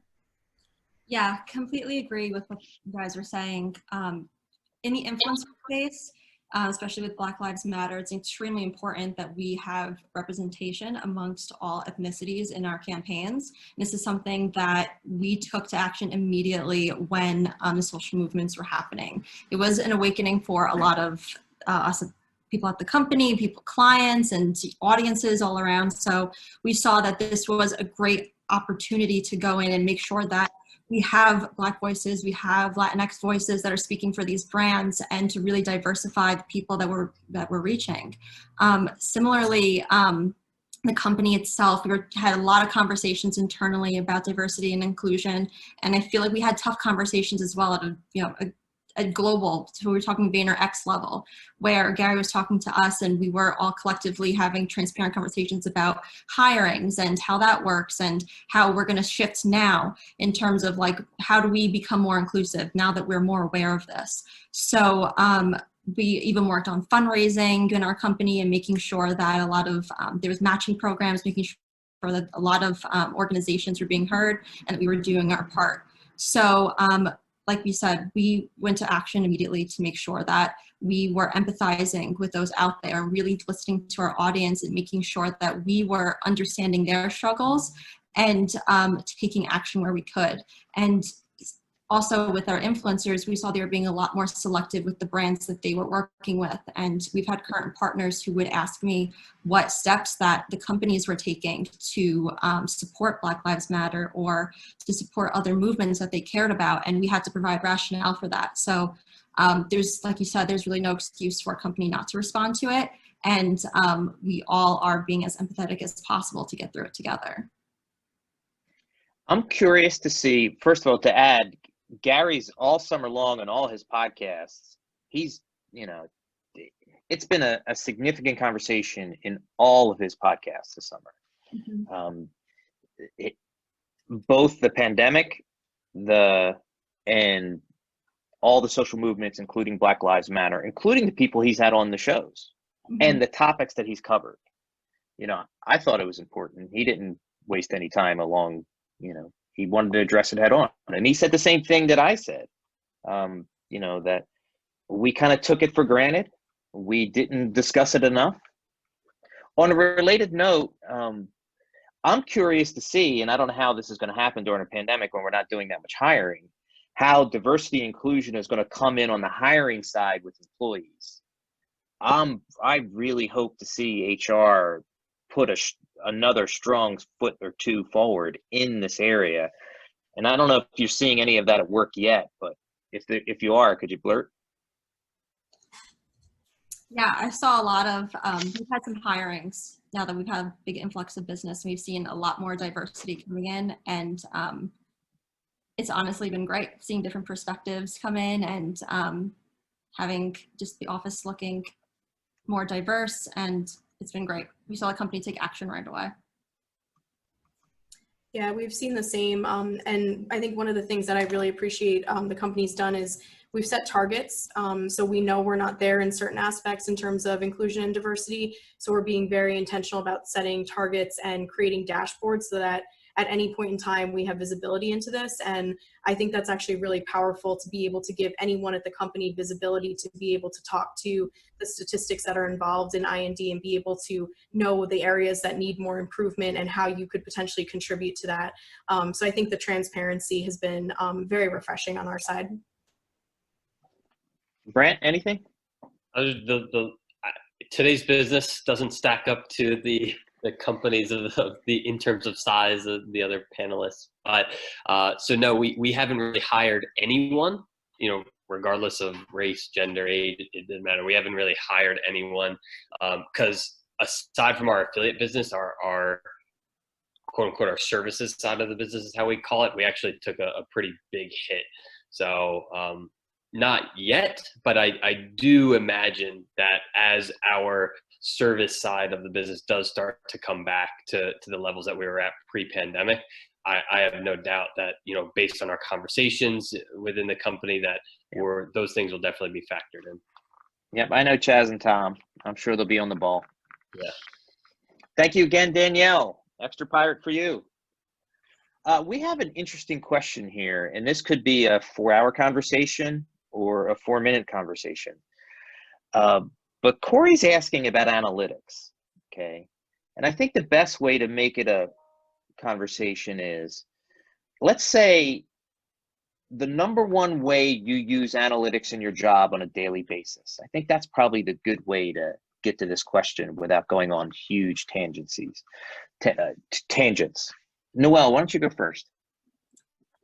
[SPEAKER 2] Yeah, completely agree with what you guys were saying. In the influencer space, especially with Black Lives Matter, it's extremely important that we have representation amongst all ethnicities in our campaigns. And this is something that we took to action immediately when the social movements were happening. It was an awakening for a lot of us people at the company, clients, and audiences all around. So we saw that this was a great opportunity to go in and make sure that we have Black voices, we have Latinx voices that are speaking for these brands, and to really diversify the people that we're reaching. Similarly, the company itself, had a lot of conversations internally about diversity and inclusion, and I feel like we had tough conversations as well at a global, so we were talking VaynerX level, where Gary was talking to us and we were all collectively having transparent conversations about hirings and how that works and how we're going to shift now in terms of how do we become more inclusive now that we're more aware of this. So we even worked on fundraising in our company and making sure that a lot of, there was matching programs, making sure that a lot of organizations were being heard and that we were doing our part. So like we said, we went to action immediately to make sure that we were empathizing with those out there, really listening to our audience and making sure that we were understanding their struggles and taking action where we could. And also with our influencers, we saw they were being a lot more selective with the brands that they were working with. And we've had current partners who would ask me what steps that the companies were taking to support Black Lives Matter or to support other movements that they cared about. And we had to provide rationale for that. So there's, like you said, there's really no excuse for a company not to respond to it. And we all are being as empathetic as possible to get through it together.
[SPEAKER 1] I'm curious to see, first of all, to add, Gary's all summer long on all his podcasts. He's, you know, it's been a significant conversation in all of his podcasts this summer.
[SPEAKER 2] Mm-hmm.
[SPEAKER 1] Both the pandemic, and all the social movements, including Black Lives Matter, including the people he's had on the shows, mm-hmm. and the topics that he's covered. You know, I thought it was important. He didn't waste any time along, you know, he wanted to address it head on. And he said the same thing that I said, you know, that we kind of took it for granted. We didn't discuss it enough. On a related note, I'm curious to see, and I don't know how this is going to happen during a pandemic when we're not doing that much hiring, how diversity and inclusion is going to come in on the hiring side with employees. I really hope to see HR put another strong foot or two forward in this area. And I don't know if you're seeing any of that at work yet, but if you are, could you blurt?
[SPEAKER 2] Yeah, I saw a lot of, we've had some hirings now that we've had a big influx of business. We've seen a lot more diversity coming in, and it's honestly been great seeing different perspectives come in and having just the office looking more diverse, and it's been great. We saw a company take action right away.
[SPEAKER 3] Yeah, we've seen the same. And I think one of the things that I really appreciate the company's done is we've set targets. So we know we're not there in certain aspects in terms of inclusion and diversity. So we're being very intentional about setting targets and creating dashboards so that at any point in time we have visibility into this. And I think that's actually really powerful to be able to give anyone at the company visibility to be able to talk to the statistics that are involved in I&D and be able to know the areas that need more improvement and how you could potentially contribute to that. So I think the transparency has been very refreshing on our side.
[SPEAKER 1] Brant, anything?
[SPEAKER 4] Today's business doesn't stack up to the companies in terms of size of the other panelists. But so no, we haven't really hired anyone, you know, regardless of race, gender, age, it doesn't matter. We haven't really hired anyone because aside from our affiliate business, our quote unquote, our services side of the business is how we call it. We actually took a pretty big hit. So not yet, but I do imagine that as our service side of the business does start to come back to the levels that we were at pre-pandemic, I have no doubt that, you know, based on our conversations within the company, that those things will definitely be factored in.
[SPEAKER 1] Yep, I know Chaz and Tom. I'm sure they'll be on the ball.
[SPEAKER 4] Yeah.
[SPEAKER 1] Thank you again, Danielle. Extra pirate for you. We have an interesting question here, and this could be a 4-hour conversation or a 4-minute conversation. But Corey's asking about analytics, okay? And I think the best way to make it a conversation is, let's say the number one way you use analytics in your job on a daily basis. I think that's probably the good way to get to this question without going on huge tangents. Noel, why don't you go first?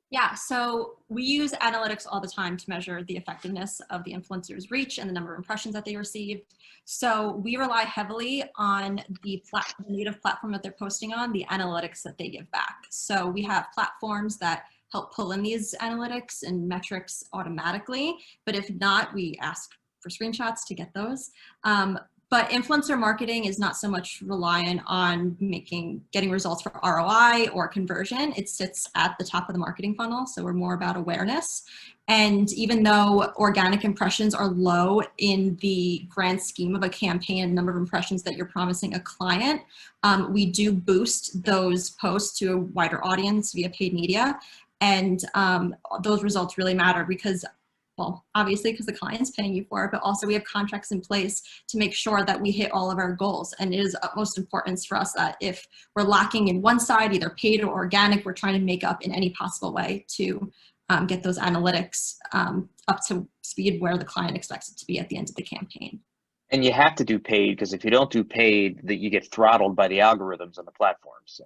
[SPEAKER 2] Yeah, so we use analytics all the time to measure the effectiveness of the influencer's reach and the number of impressions that they received. So we rely heavily on the native platform that they're posting on, the analytics that they give back. So we have platforms that help pull in these analytics and metrics automatically, but if not, we ask for screenshots to get those. But influencer marketing is not so much reliant on getting results for ROI or conversion. It sits at the top of the marketing funnel, so we're more about awareness. And even though organic impressions are low in the grand scheme of a campaign and number of impressions that you're promising a client, we do boost those posts to a wider audience via paid media. And those results really matter because, well, obviously because the client's paying you for it, but also we have contracts in place to make sure that we hit all of our goals. And it is of utmost importance for us that if we're lacking in one side, either paid or organic, we're trying to make up in any possible way to get those analytics up to speed where the client expects it to be at the end of the campaign.
[SPEAKER 1] And you have to do paid, because if you don't do paid, that you get throttled by the algorithms on the platform. So.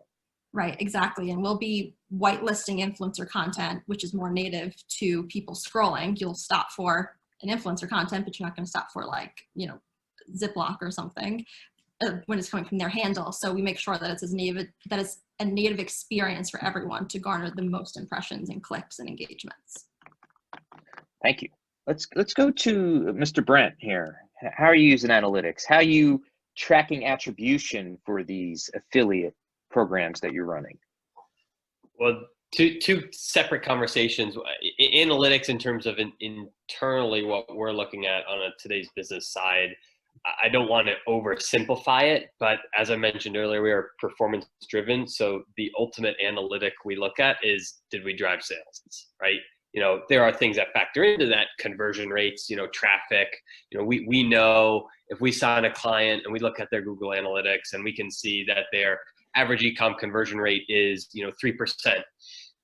[SPEAKER 2] Right, exactly. And we'll be whitelisting influencer content, which is more native to people scrolling. You'll stop for an influencer content, but you're not going to stop for, like, you know, Ziploc or something when it's coming from their handle. So we make sure that it's a native experience for everyone to garner the most impressions and clicks and engagements.
[SPEAKER 1] Thank you. Let's go to Mr. Brent here. How are you using analytics? How are you tracking attribution for these affiliate programs that you're running?
[SPEAKER 4] Well, two separate conversations. Analytics in terms of internally what we're looking at on today's business side. I don't want to oversimplify it, but as I mentioned earlier, we are performance driven. So the ultimate analytic we look at is, did we drive sales, right? You know, there are things that factor into that: conversion rates, you know, traffic. You know, we know if we sign a client and we look at their Google Analytics and we can see that their average e-com conversion rate is, you know, 3%,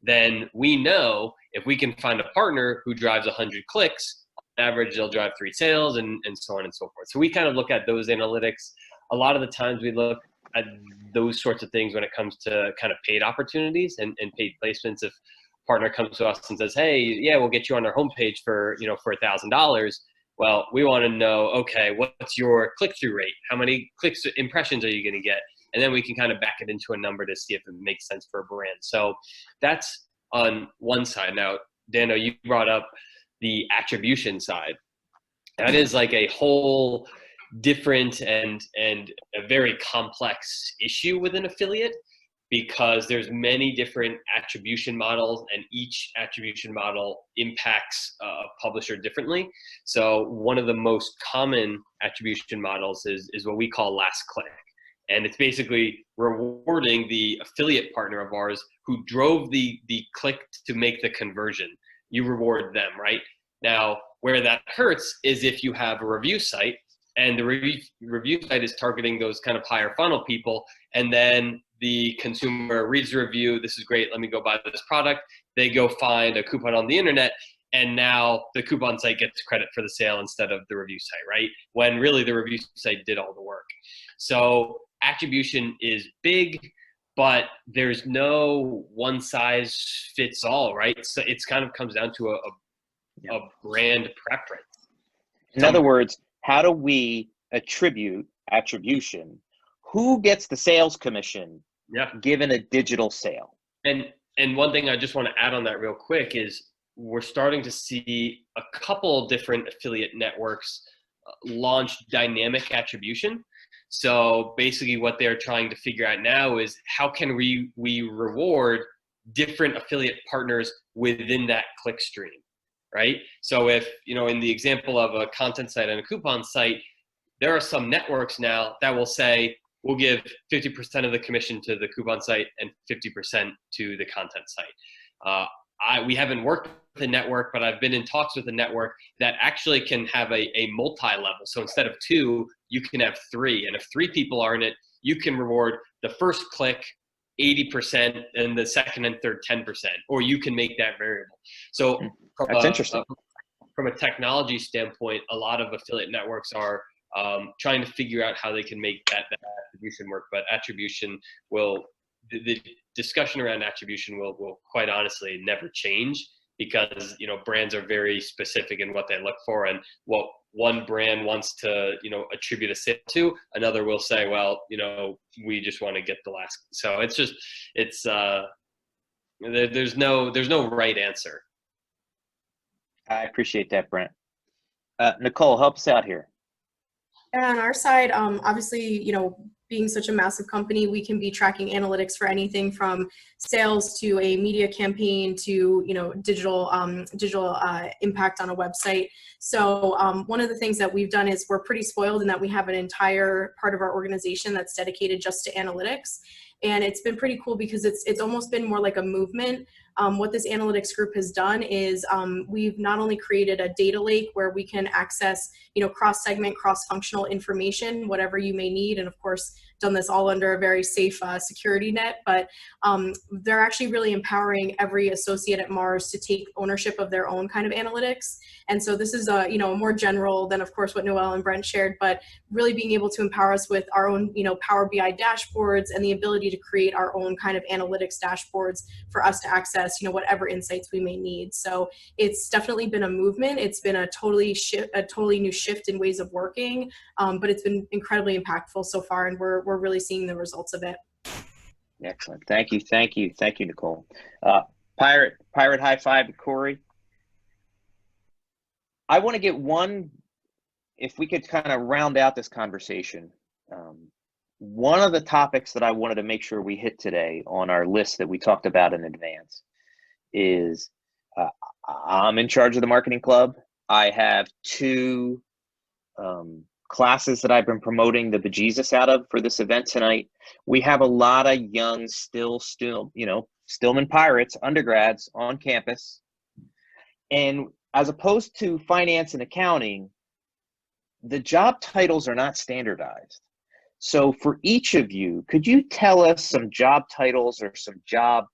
[SPEAKER 4] then we know if we can find a partner who drives 100 clicks, on average they'll drive 3 sales, and so on and so forth. So we kind of look at those analytics. A lot of the times we look at those sorts of things when it comes to kind of paid opportunities and paid placements. If a partner comes to us and says, hey, yeah, we'll get you on our homepage for, you know, for $1,000. Well, we want to know, okay, what's your click-through rate? How many clicks, impressions are you going to get? And then we can kind of back it into a number to see if it makes sense for a brand. So that's on one side. Now, Dano, you brought up the attribution side. That is like a whole different and a very complex issue with an affiliate, because there's many different attribution models, and each attribution model impacts a publisher differently. So one of the most common attribution models is what we call last click. And it's basically rewarding the affiliate partner of ours who drove the click to make the conversion. You reward them, right? Now, where that hurts is if you have a review site and the review site is targeting those kind of higher funnel people, and then the consumer reads the review, this is great, let me go buy this product. They go find a coupon on the internet, and now the coupon site gets credit for the sale instead of the review site, right? When really the review site did all the work. So attribution is big, but there's no one size fits all, right? So it's kind of comes down to a brand preference.
[SPEAKER 1] In other words, how do we attribution? Who gets the sales commission given a digital sale?
[SPEAKER 4] And one thing I just want to add on that real quick is we're starting to see a couple different affiliate networks launch dynamic attribution. So basically what they're trying to figure out now is how can we reward different affiliate partners within that click stream, right? So if, you know, in the example of a content site and a coupon site, there are some networks now that will say, we'll give 50% of the commission to the coupon site and 50% to the content site. We haven't worked with a network, but I've been in talks with a network that actually can have a multi-level. So instead of 2, you can have 3. And if 3 people are in it, you can reward the first click 80% and the second and third 10%, or you can make that variable. So
[SPEAKER 1] that's interesting.
[SPEAKER 4] From a technology standpoint, a lot of affiliate networks are trying to figure out how they can make that attribution work. But attribution the discussion around attribution will quite honestly never change, because, you know, brands are very specific in what they look for, and what one brand wants to, you know, attribute a sale to, another will say, well, you know, we just want to get the last. So there's no right answer.
[SPEAKER 1] I appreciate that, Brent. Nicole, help us out here.
[SPEAKER 3] And on our side, obviously, you know, being such a massive company, we can be tracking analytics for anything from sales to a media campaign to, you know, digital impact on a website. So one of the things that we've done is we're pretty spoiled in that we have an entire part of our organization that's dedicated just to analytics. And it's been pretty cool because it's almost been more like a movement. What this analytics group has done is we've not only created a data lake where we can access, cross-segment, cross-functional information, whatever you may need, and of course, done this all under a very safe security net, but they're actually really empowering every associate at Mars to take ownership of their own kind of analytics. And so this is more general than, of course, what Noel and Brent shared, but really being able to empower us with our own, Power BI dashboards and the ability to create our own kind of analytics dashboards for us to access, whatever insights we may need. So it's definitely been a movement. It's been a totally new shift in ways of working, but it's been incredibly impactful so far, and we're really seeing the results of it.
[SPEAKER 1] Excellent. Thank you, Nicole. Pirate high five to Corey. I want to get one, if we could kind of round out this conversation. One of the topics that I wanted to make sure we hit today on our list that we talked about in advance is I'm in charge of the marketing club. I have two classes that I've been promoting the bejesus out of for this event tonight. We have a lot of young, Stillman Pirates, undergrads on campus. And as opposed to finance and accounting, the job titles are not standardized. So for each of you, could you tell us some job titles or some job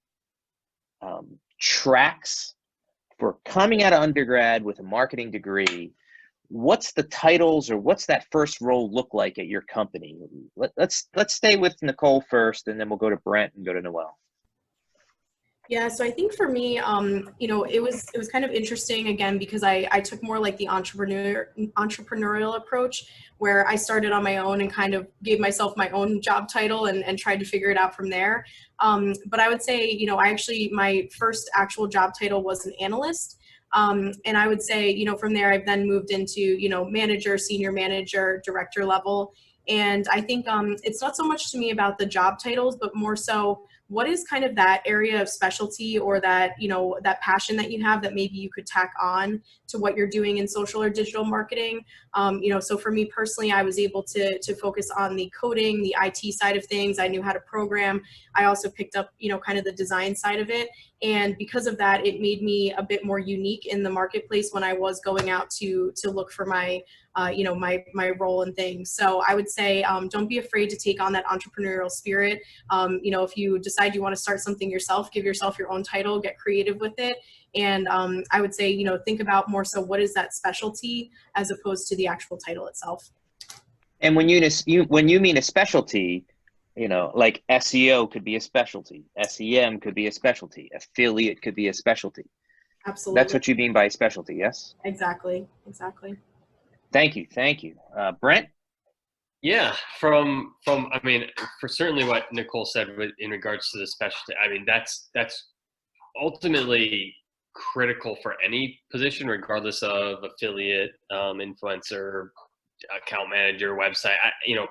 [SPEAKER 1] tracks for coming out of undergrad with a marketing degree? What's the titles, or what's that first role look like at your company? Let's stay with Nicole first, and then we'll go to Brent and go to Noel.
[SPEAKER 3] Yeah, so I think for me, it was kind of interesting, again, because I took more like the entrepreneurial approach, where I started on my own and kind of gave myself my own job title and tried to figure it out from there. But I would say, my first actual job title was an analyst. And I would say, from there, I've then moved into, manager, senior manager, director level. And I think it's not so much to me about the job titles, but more so, what is kind of that area of specialty or that, that passion that you have that maybe you could tack on to what you're doing in social or digital marketing? So for me personally, I was able to focus on the coding, the IT side of things. I knew how to program. I also picked up, kind of the design side of it. And because of that, it made me a bit more unique in the marketplace when I was going out to look for my my role and things. So I would say, don't be afraid to take on that entrepreneurial spirit. If you decide you want to start something yourself, give yourself your own title, get creative with it. And I would say, think about more so what is that specialty as opposed to the actual title itself.
[SPEAKER 1] And when you mean a specialty, like SEO could be a specialty, SEM could be a specialty, affiliate could be a specialty.
[SPEAKER 3] Absolutely.
[SPEAKER 1] That's what you mean by specialty, yes?
[SPEAKER 3] Exactly.
[SPEAKER 1] Thank you. Brent?
[SPEAKER 4] Yeah, for certainly what Nicole said in regards to the specialty, that's ultimately critical for any position, regardless of affiliate, influencer, account manager, website.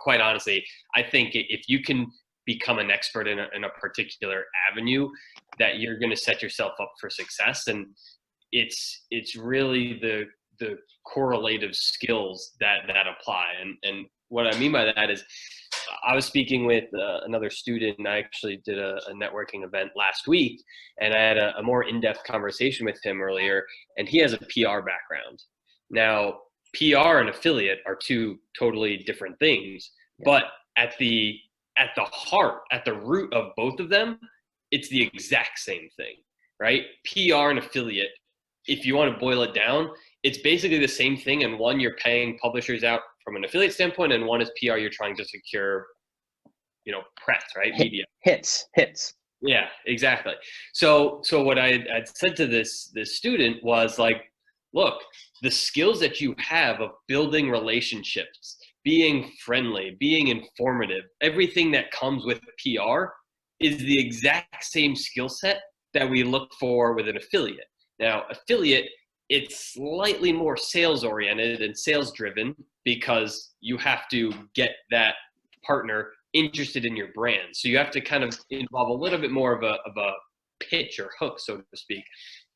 [SPEAKER 4] Quite honestly, I think if you can become an expert in a particular avenue, that you're going to set yourself up for success. And it's really the correlative skills that apply. And what I mean by that is, I was speaking with another student, and I actually did a networking event last week, and I had a more in-depth conversation with him earlier, and he has a PR background. Now, PR and affiliate are two totally different things, but at the heart, at the root of both of them, it's the exact same thing, right? PR and affiliate, if you want to boil it down, it's basically the same thing. And one, you're paying publishers out from an affiliate standpoint, and one is PR, you're trying to secure, press, right? Media.
[SPEAKER 1] Hits.
[SPEAKER 4] Yeah, exactly. So what I'd said to this student was like, look, the skills that you have of building relationships, being friendly, being informative, everything that comes with PR is the exact same skill set that we look for with an affiliate. Now, affiliate, it's slightly more sales oriented and sales driven because you have to get that partner interested in your brand. So you have to kind of involve a little bit more of a pitch or hook, so to speak.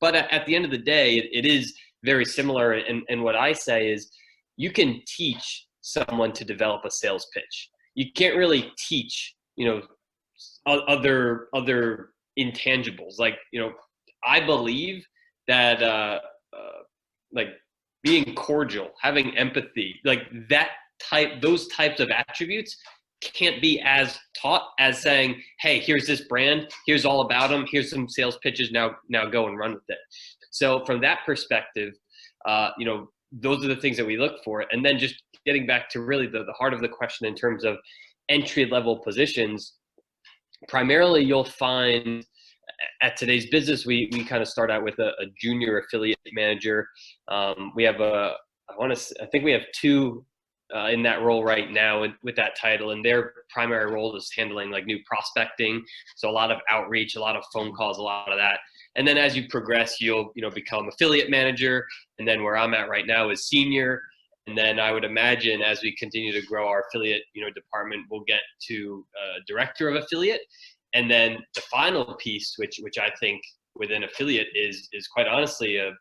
[SPEAKER 4] But at the end of the day, it is very similar. And what I say is, you can teach someone to develop a sales pitch. You can't really teach, other intangibles. Like, I believe that like being cordial, having empathy, like those types of attributes can't be as taught as saying, hey, here's this brand, here's all about them, here's some sales pitches, now go and run with it. So from that perspective, those are the things that we look for. And then just getting back to really the heart of the question in terms of entry-level positions, primarily you'll find at today's business, we kind of start out with a junior affiliate manager. We have I think we have two in that role right now with that title, and their primary role is handling like new prospecting. So a lot of outreach, a lot of phone calls, a lot of that. And then as you progress, you'll become affiliate manager. And then where I'm at right now is senior. And then I would imagine as we continue to grow our affiliate department, we'll get to director of affiliate. And then the final piece, which I think within affiliate is quite honestly a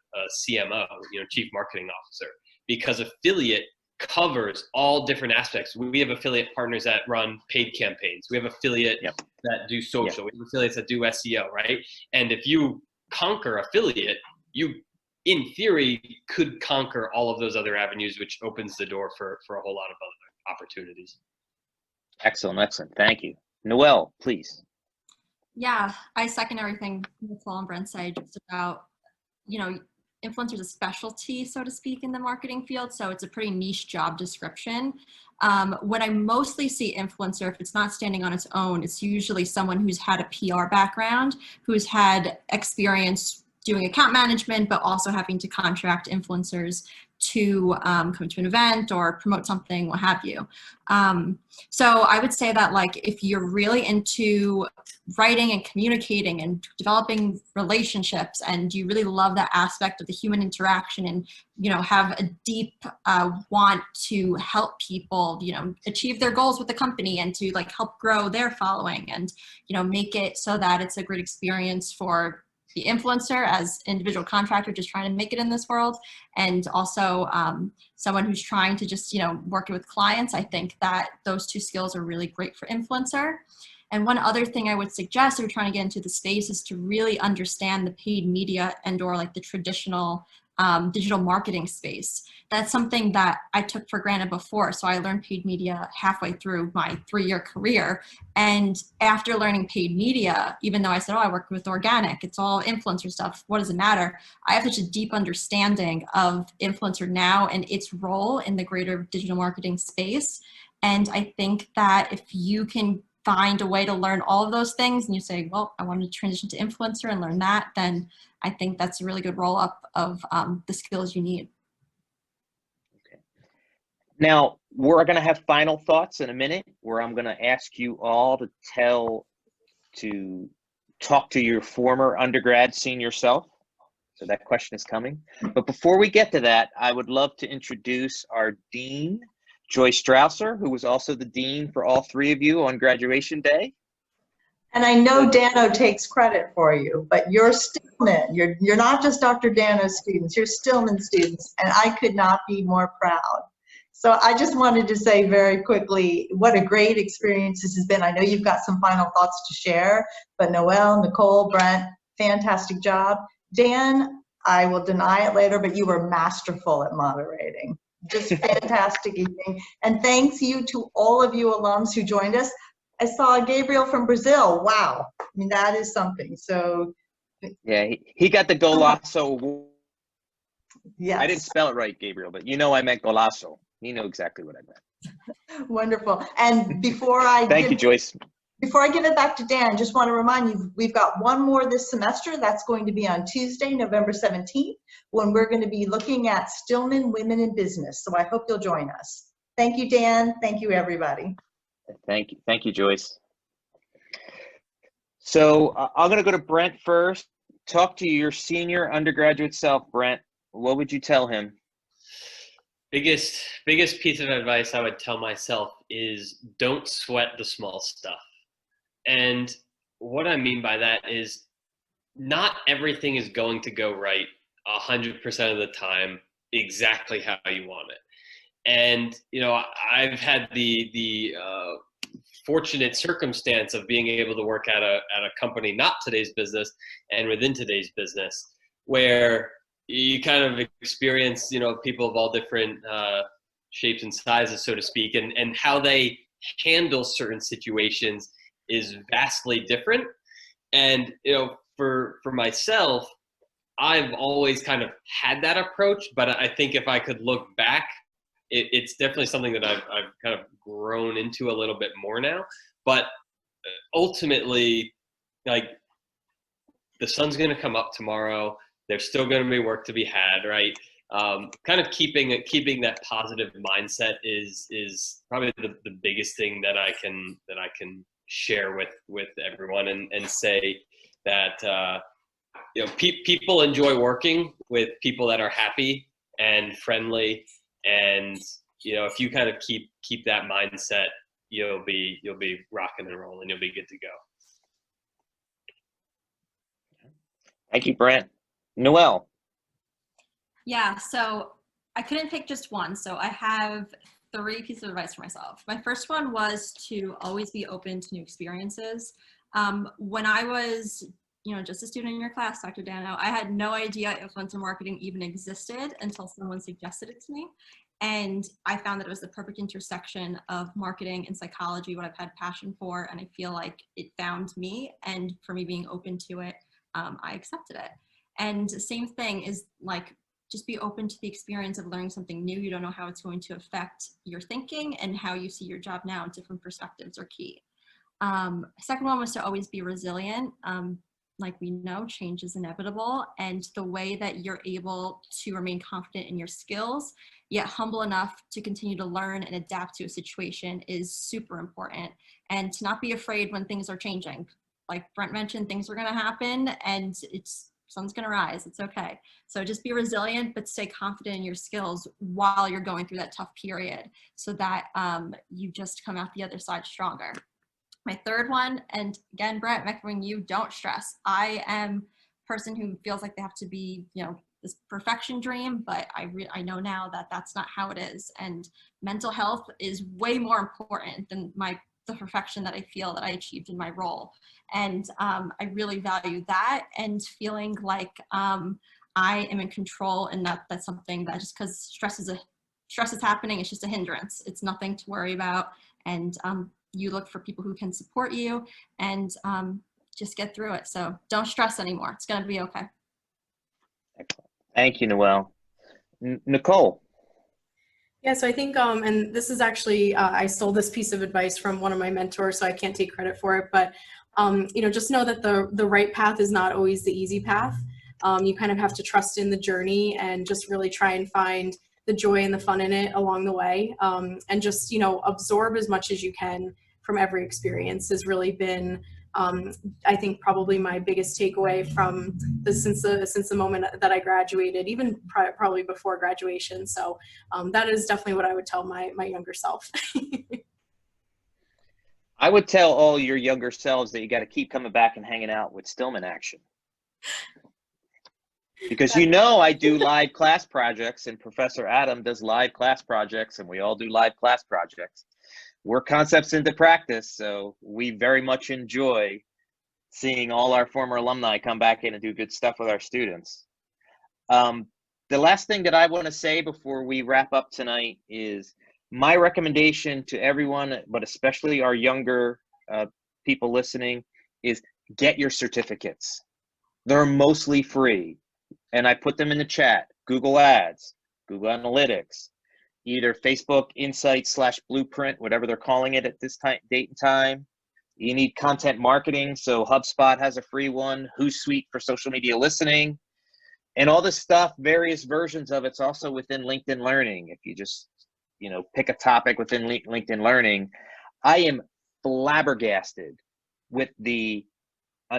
[SPEAKER 4] CMO, chief marketing officer, because affiliate covers all different aspects. We have affiliate partners that run paid campaigns. We have affiliate that do social. We have affiliates that do SEO, right? And if you conquer affiliate, you, in theory, could conquer all of those other avenues, which opens the door for a whole lot of other opportunities.
[SPEAKER 1] Excellent. Thank you. Noel, please.
[SPEAKER 2] Yeah, I second everything Nicole and Brent said just about, influencer is a specialty, so to speak, in the marketing field. So it's a pretty niche job description. When I mostly see influencer, if it's not standing on its own, it's usually someone who's had a PR background, who's had experience doing account management, but also having to contract influencers to come to an event or promote something, what have you. So I would say that, like, if you're really into writing and communicating and developing relationships, and you really love that aspect of the human interaction, and have a deep want to help people achieve their goals with the company, and to help grow their following, and make it so that it's a great experience for the influencer as individual contractor just trying to make it in this world, and also someone who's trying to just work with clients. I think that those two skills are really great for influencer. And one other thing I would suggest if you're trying to get into the space is to really understand the paid media and or the traditional digital marketing space. That's something that I took for granted before. So I learned paid media halfway through my 3-year career. And after learning paid media, even though I said, I work with organic, it's all influencer stuff, what does it matter? I have such a deep understanding of influencer now and its role in the greater digital marketing space. And I think that if you can find a way to learn all of those things, and you say, well, I want to transition to influencer and learn that, then I think that's a really good roll up of the skills you need.
[SPEAKER 1] Okay. Now, we're going to have final thoughts in a minute, where I'm going to ask you all to talk to your former undergrad senior self. So that question is coming. But before we get to that, I would love to introduce our dean, Joyce Strausser, who was also the dean for all three of you on graduation day.
[SPEAKER 6] And I know Dano takes credit for you, but you're Stillman. You're not just Dr. Dano's students, you're Stillman students, and I could not be more proud. So I just wanted to say very quickly what a great experience this has been. I know you've got some final thoughts to share, but Noel, Nicole, Brent, fantastic job. Dan, I will deny it later, but you were masterful at moderating. Just fantastic evening. And thanks you to all of you alums who joined us. I saw Gabriel from Brazil. Wow. I mean, that is something. So
[SPEAKER 1] yeah, he got the Golasso award.
[SPEAKER 6] Yes.
[SPEAKER 1] I didn't spell it right, Gabriel, but I meant Golasso. You know exactly what I meant.
[SPEAKER 6] Wonderful. And before I
[SPEAKER 1] Thank you, Joyce.
[SPEAKER 6] Before I give it back to Dan, I just want to remind you, we've got one more this semester. That's going to be on Tuesday, November 17th, when we're going to be looking at Stillman Women in Business. So I hope you'll join us. Thank you, Dan. Thank you, everybody.
[SPEAKER 1] Thank you. Thank you, Joyce. So I'm going to go to Brent first. Talk to your senior undergraduate self, Brent. What would you tell him?
[SPEAKER 4] Biggest piece of advice I would tell myself is don't sweat the small stuff. And what I mean by that is not everything is going to go right 100% of the time exactly how you want it. And I've had the fortunate circumstance of being able to work at a company, not today's business, and within today's business, where you kind of experience, you know, people of all different shapes and sizes, so to speak, and how they handle certain situations is vastly different. And, you know, for myself, I've always kind of had that approach, but I think if I could look back, it's definitely something that I've kind of grown into a little bit more now. But ultimately, like, the sun's going to come up tomorrow. There's still going to be work to be had, right? Kind of keeping that positive mindset is probably the biggest thing that I can share with everyone, and say that you know, people enjoy working with people that are happy and friendly, and you know, if you kind of keep that mindset, you'll be rocking and rolling. You'll be good to go.
[SPEAKER 1] Thank you, Brent. Noel.
[SPEAKER 2] Yeah, so I couldn't pick just one, so I have 3 pieces of advice for myself. My first one was to always be open to new experiences. When I was, you know, just a student in your class, Dr. Dano, I had no idea influencer marketing even existed until someone suggested it to me. And I found that it was the perfect intersection of marketing and psychology, what I've had passion for, and I feel like it found me, and for me being open to it, I accepted it. And same thing is, like, just be open to the experience of learning something new. You don't know how it's going to affect your thinking, and how you see your job now. Different perspectives are key. Second one was to always be resilient. Like we know, change is inevitable, and the way that you're able to remain confident in your skills, yet humble enough to continue to learn and adapt to a situation, is super important. And to not be afraid when things are changing. Like Brent mentioned, things are going to happen, and sun's going to rise. It's okay. So just be resilient, but stay confident in your skills while you're going through that tough period, so that you just come out the other side stronger. My third one, and again, Brent, echoing you, don't stress. I am a person who feels like they have to be, you know, this perfection dream, but I know now that that's not how it is. And mental health is way more important than the perfection that I feel that I achieved in my role. And I really value that, and feeling like I am in control, and that's something that, just because stress is happening, it's just a hindrance. It's nothing to worry about. And you look for people who can support you, and just get through it. So don't stress anymore. It's going to be okay.
[SPEAKER 1] Excellent. Thank you, Noel. Nicole.
[SPEAKER 3] Yeah, so I think, and this is actually, I stole this piece of advice from one of my mentors, so I can't take credit for it, but, you know, just know that the right path is not always the easy path. You kind of have to trust in the journey, and just really try and find the joy and the fun in it along the way. And just, you know, absorb as much as you can from every experience has really been, I think, probably my biggest takeaway from since the moment that I graduated, even probably before graduation. So that is definitely what I would tell my younger self.
[SPEAKER 1] I would tell all your younger selves that you got to keep coming back and hanging out with Stillman Action. Because, you know, I do live class projects, and Professor Adam does live class projects, and we all do live class projects. We're concepts into practice, so we very much enjoy seeing all our former alumni come back in and do good stuff with our students. The last thing that I want to say before we wrap up tonight is my recommendation to everyone, but especially our younger people listening, is get your certificates. They're mostly free, and I put them in the chat. Google Ads, Google Analytics, either Facebook Insights / Blueprint, whatever they're calling it at this date and time. You need content marketing, so HubSpot has a free one, Hootsuite for social media listening, and all this stuff, various versions of it's also within LinkedIn Learning. If you just, you know, pick a topic within LinkedIn Learning, I am flabbergasted with a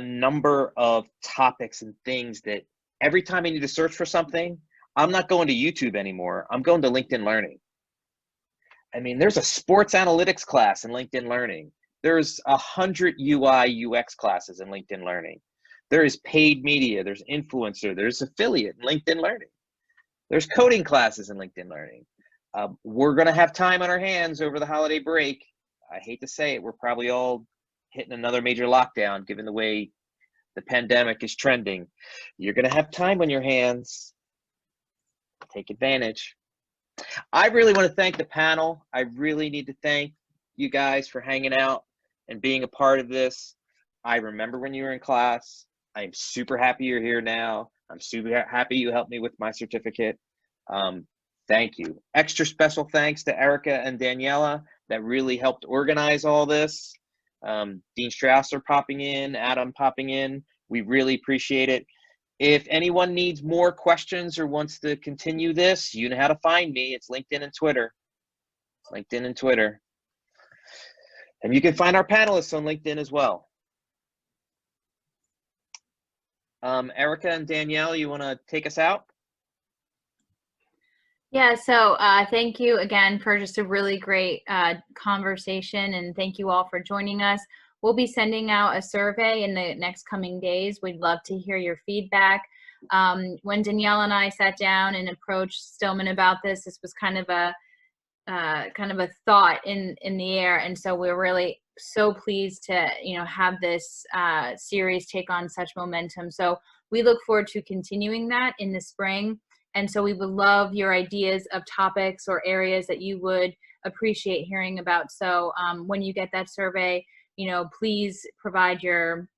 [SPEAKER 1] number of topics and things that every time I need to search for something, I'm not going to YouTube anymore. I'm going to LinkedIn Learning. I mean, there's a sports analytics class in LinkedIn Learning. There's 100 UI UX classes in LinkedIn Learning. There is paid media, there's influencer, there's affiliate in LinkedIn Learning. There's coding classes in LinkedIn Learning. We're going to have time on our hands over the holiday break. I hate to say it, we're probably all hitting another major lockdown given the way the pandemic is trending. You're going to have time on your hands. Take advantage. I really want to thank the panel. I really need to thank you guys for hanging out and being a part of this. I remember when you were in class. I'm super happy you're here now. I'm super happy you helped me with my certificate. Thank you. Extra special thanks to Erica and Daniela that really helped organize all this. Dean Strausser popping in, Adam popping in. We really appreciate it. If anyone needs more questions or wants to continue this, you know how to find me. It's LinkedIn and Twitter. LinkedIn and Twitter. And you can find our panelists on LinkedIn as well. Erica and Danielle, you want to take us out?
[SPEAKER 7] Yeah, so thank you again for just a really great conversation, and thank you all for joining us. We'll be sending out a survey in the next coming days. We'd love to hear your feedback. When Danielle and I sat down and approached Stillman about this, this was kind of a thought in the air, and so we're really so pleased to have this series take on such momentum. So we look forward to continuing that in the spring. And so we would love your ideas of topics or areas that you would appreciate hearing about. So when you get that survey, please provide your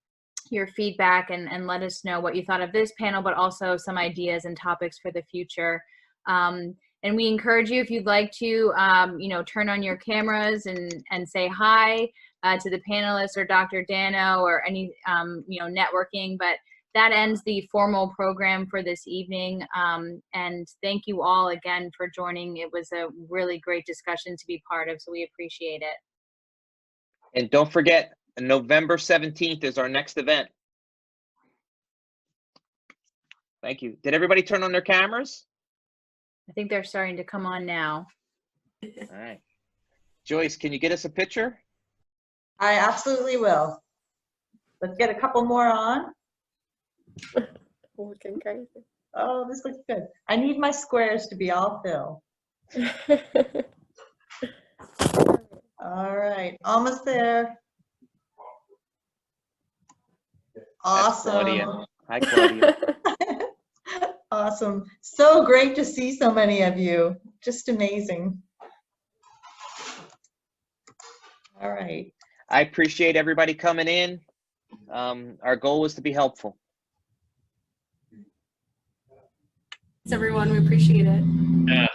[SPEAKER 7] feedback and let us know what you thought of this panel, but also some ideas and topics for the future. And we encourage you, if you'd like to, turn on your cameras and say hi to the panelists or Dr. Dano or any, networking. But that ends the formal program for this evening. And thank you all again for joining. It was a really great discussion to be part of, so we appreciate it.
[SPEAKER 1] And don't forget, November 17th is our next event. Thank you. Did everybody turn on their cameras?
[SPEAKER 7] I think they're starting to come on now.
[SPEAKER 1] All right. Joyce, can you get us a picture?
[SPEAKER 6] I absolutely will. Let's get a couple more on.
[SPEAKER 8] Looking crazy.
[SPEAKER 6] Oh, this looks good. I need my squares to be all filled. All right, almost there. Awesome.
[SPEAKER 1] Claudia. Hi, Claudia.
[SPEAKER 6] Awesome. So great to see so many of you. Just amazing. All right.
[SPEAKER 1] I appreciate everybody coming in. Our goal was to be helpful.
[SPEAKER 3] Thanks, everyone. We appreciate it.
[SPEAKER 4] Yeah.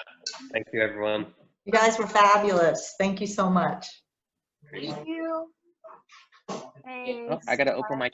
[SPEAKER 4] Thank you, everyone.
[SPEAKER 6] You guys were fabulous. Thank you so much.
[SPEAKER 8] Thank you.
[SPEAKER 1] Oh, I got to open my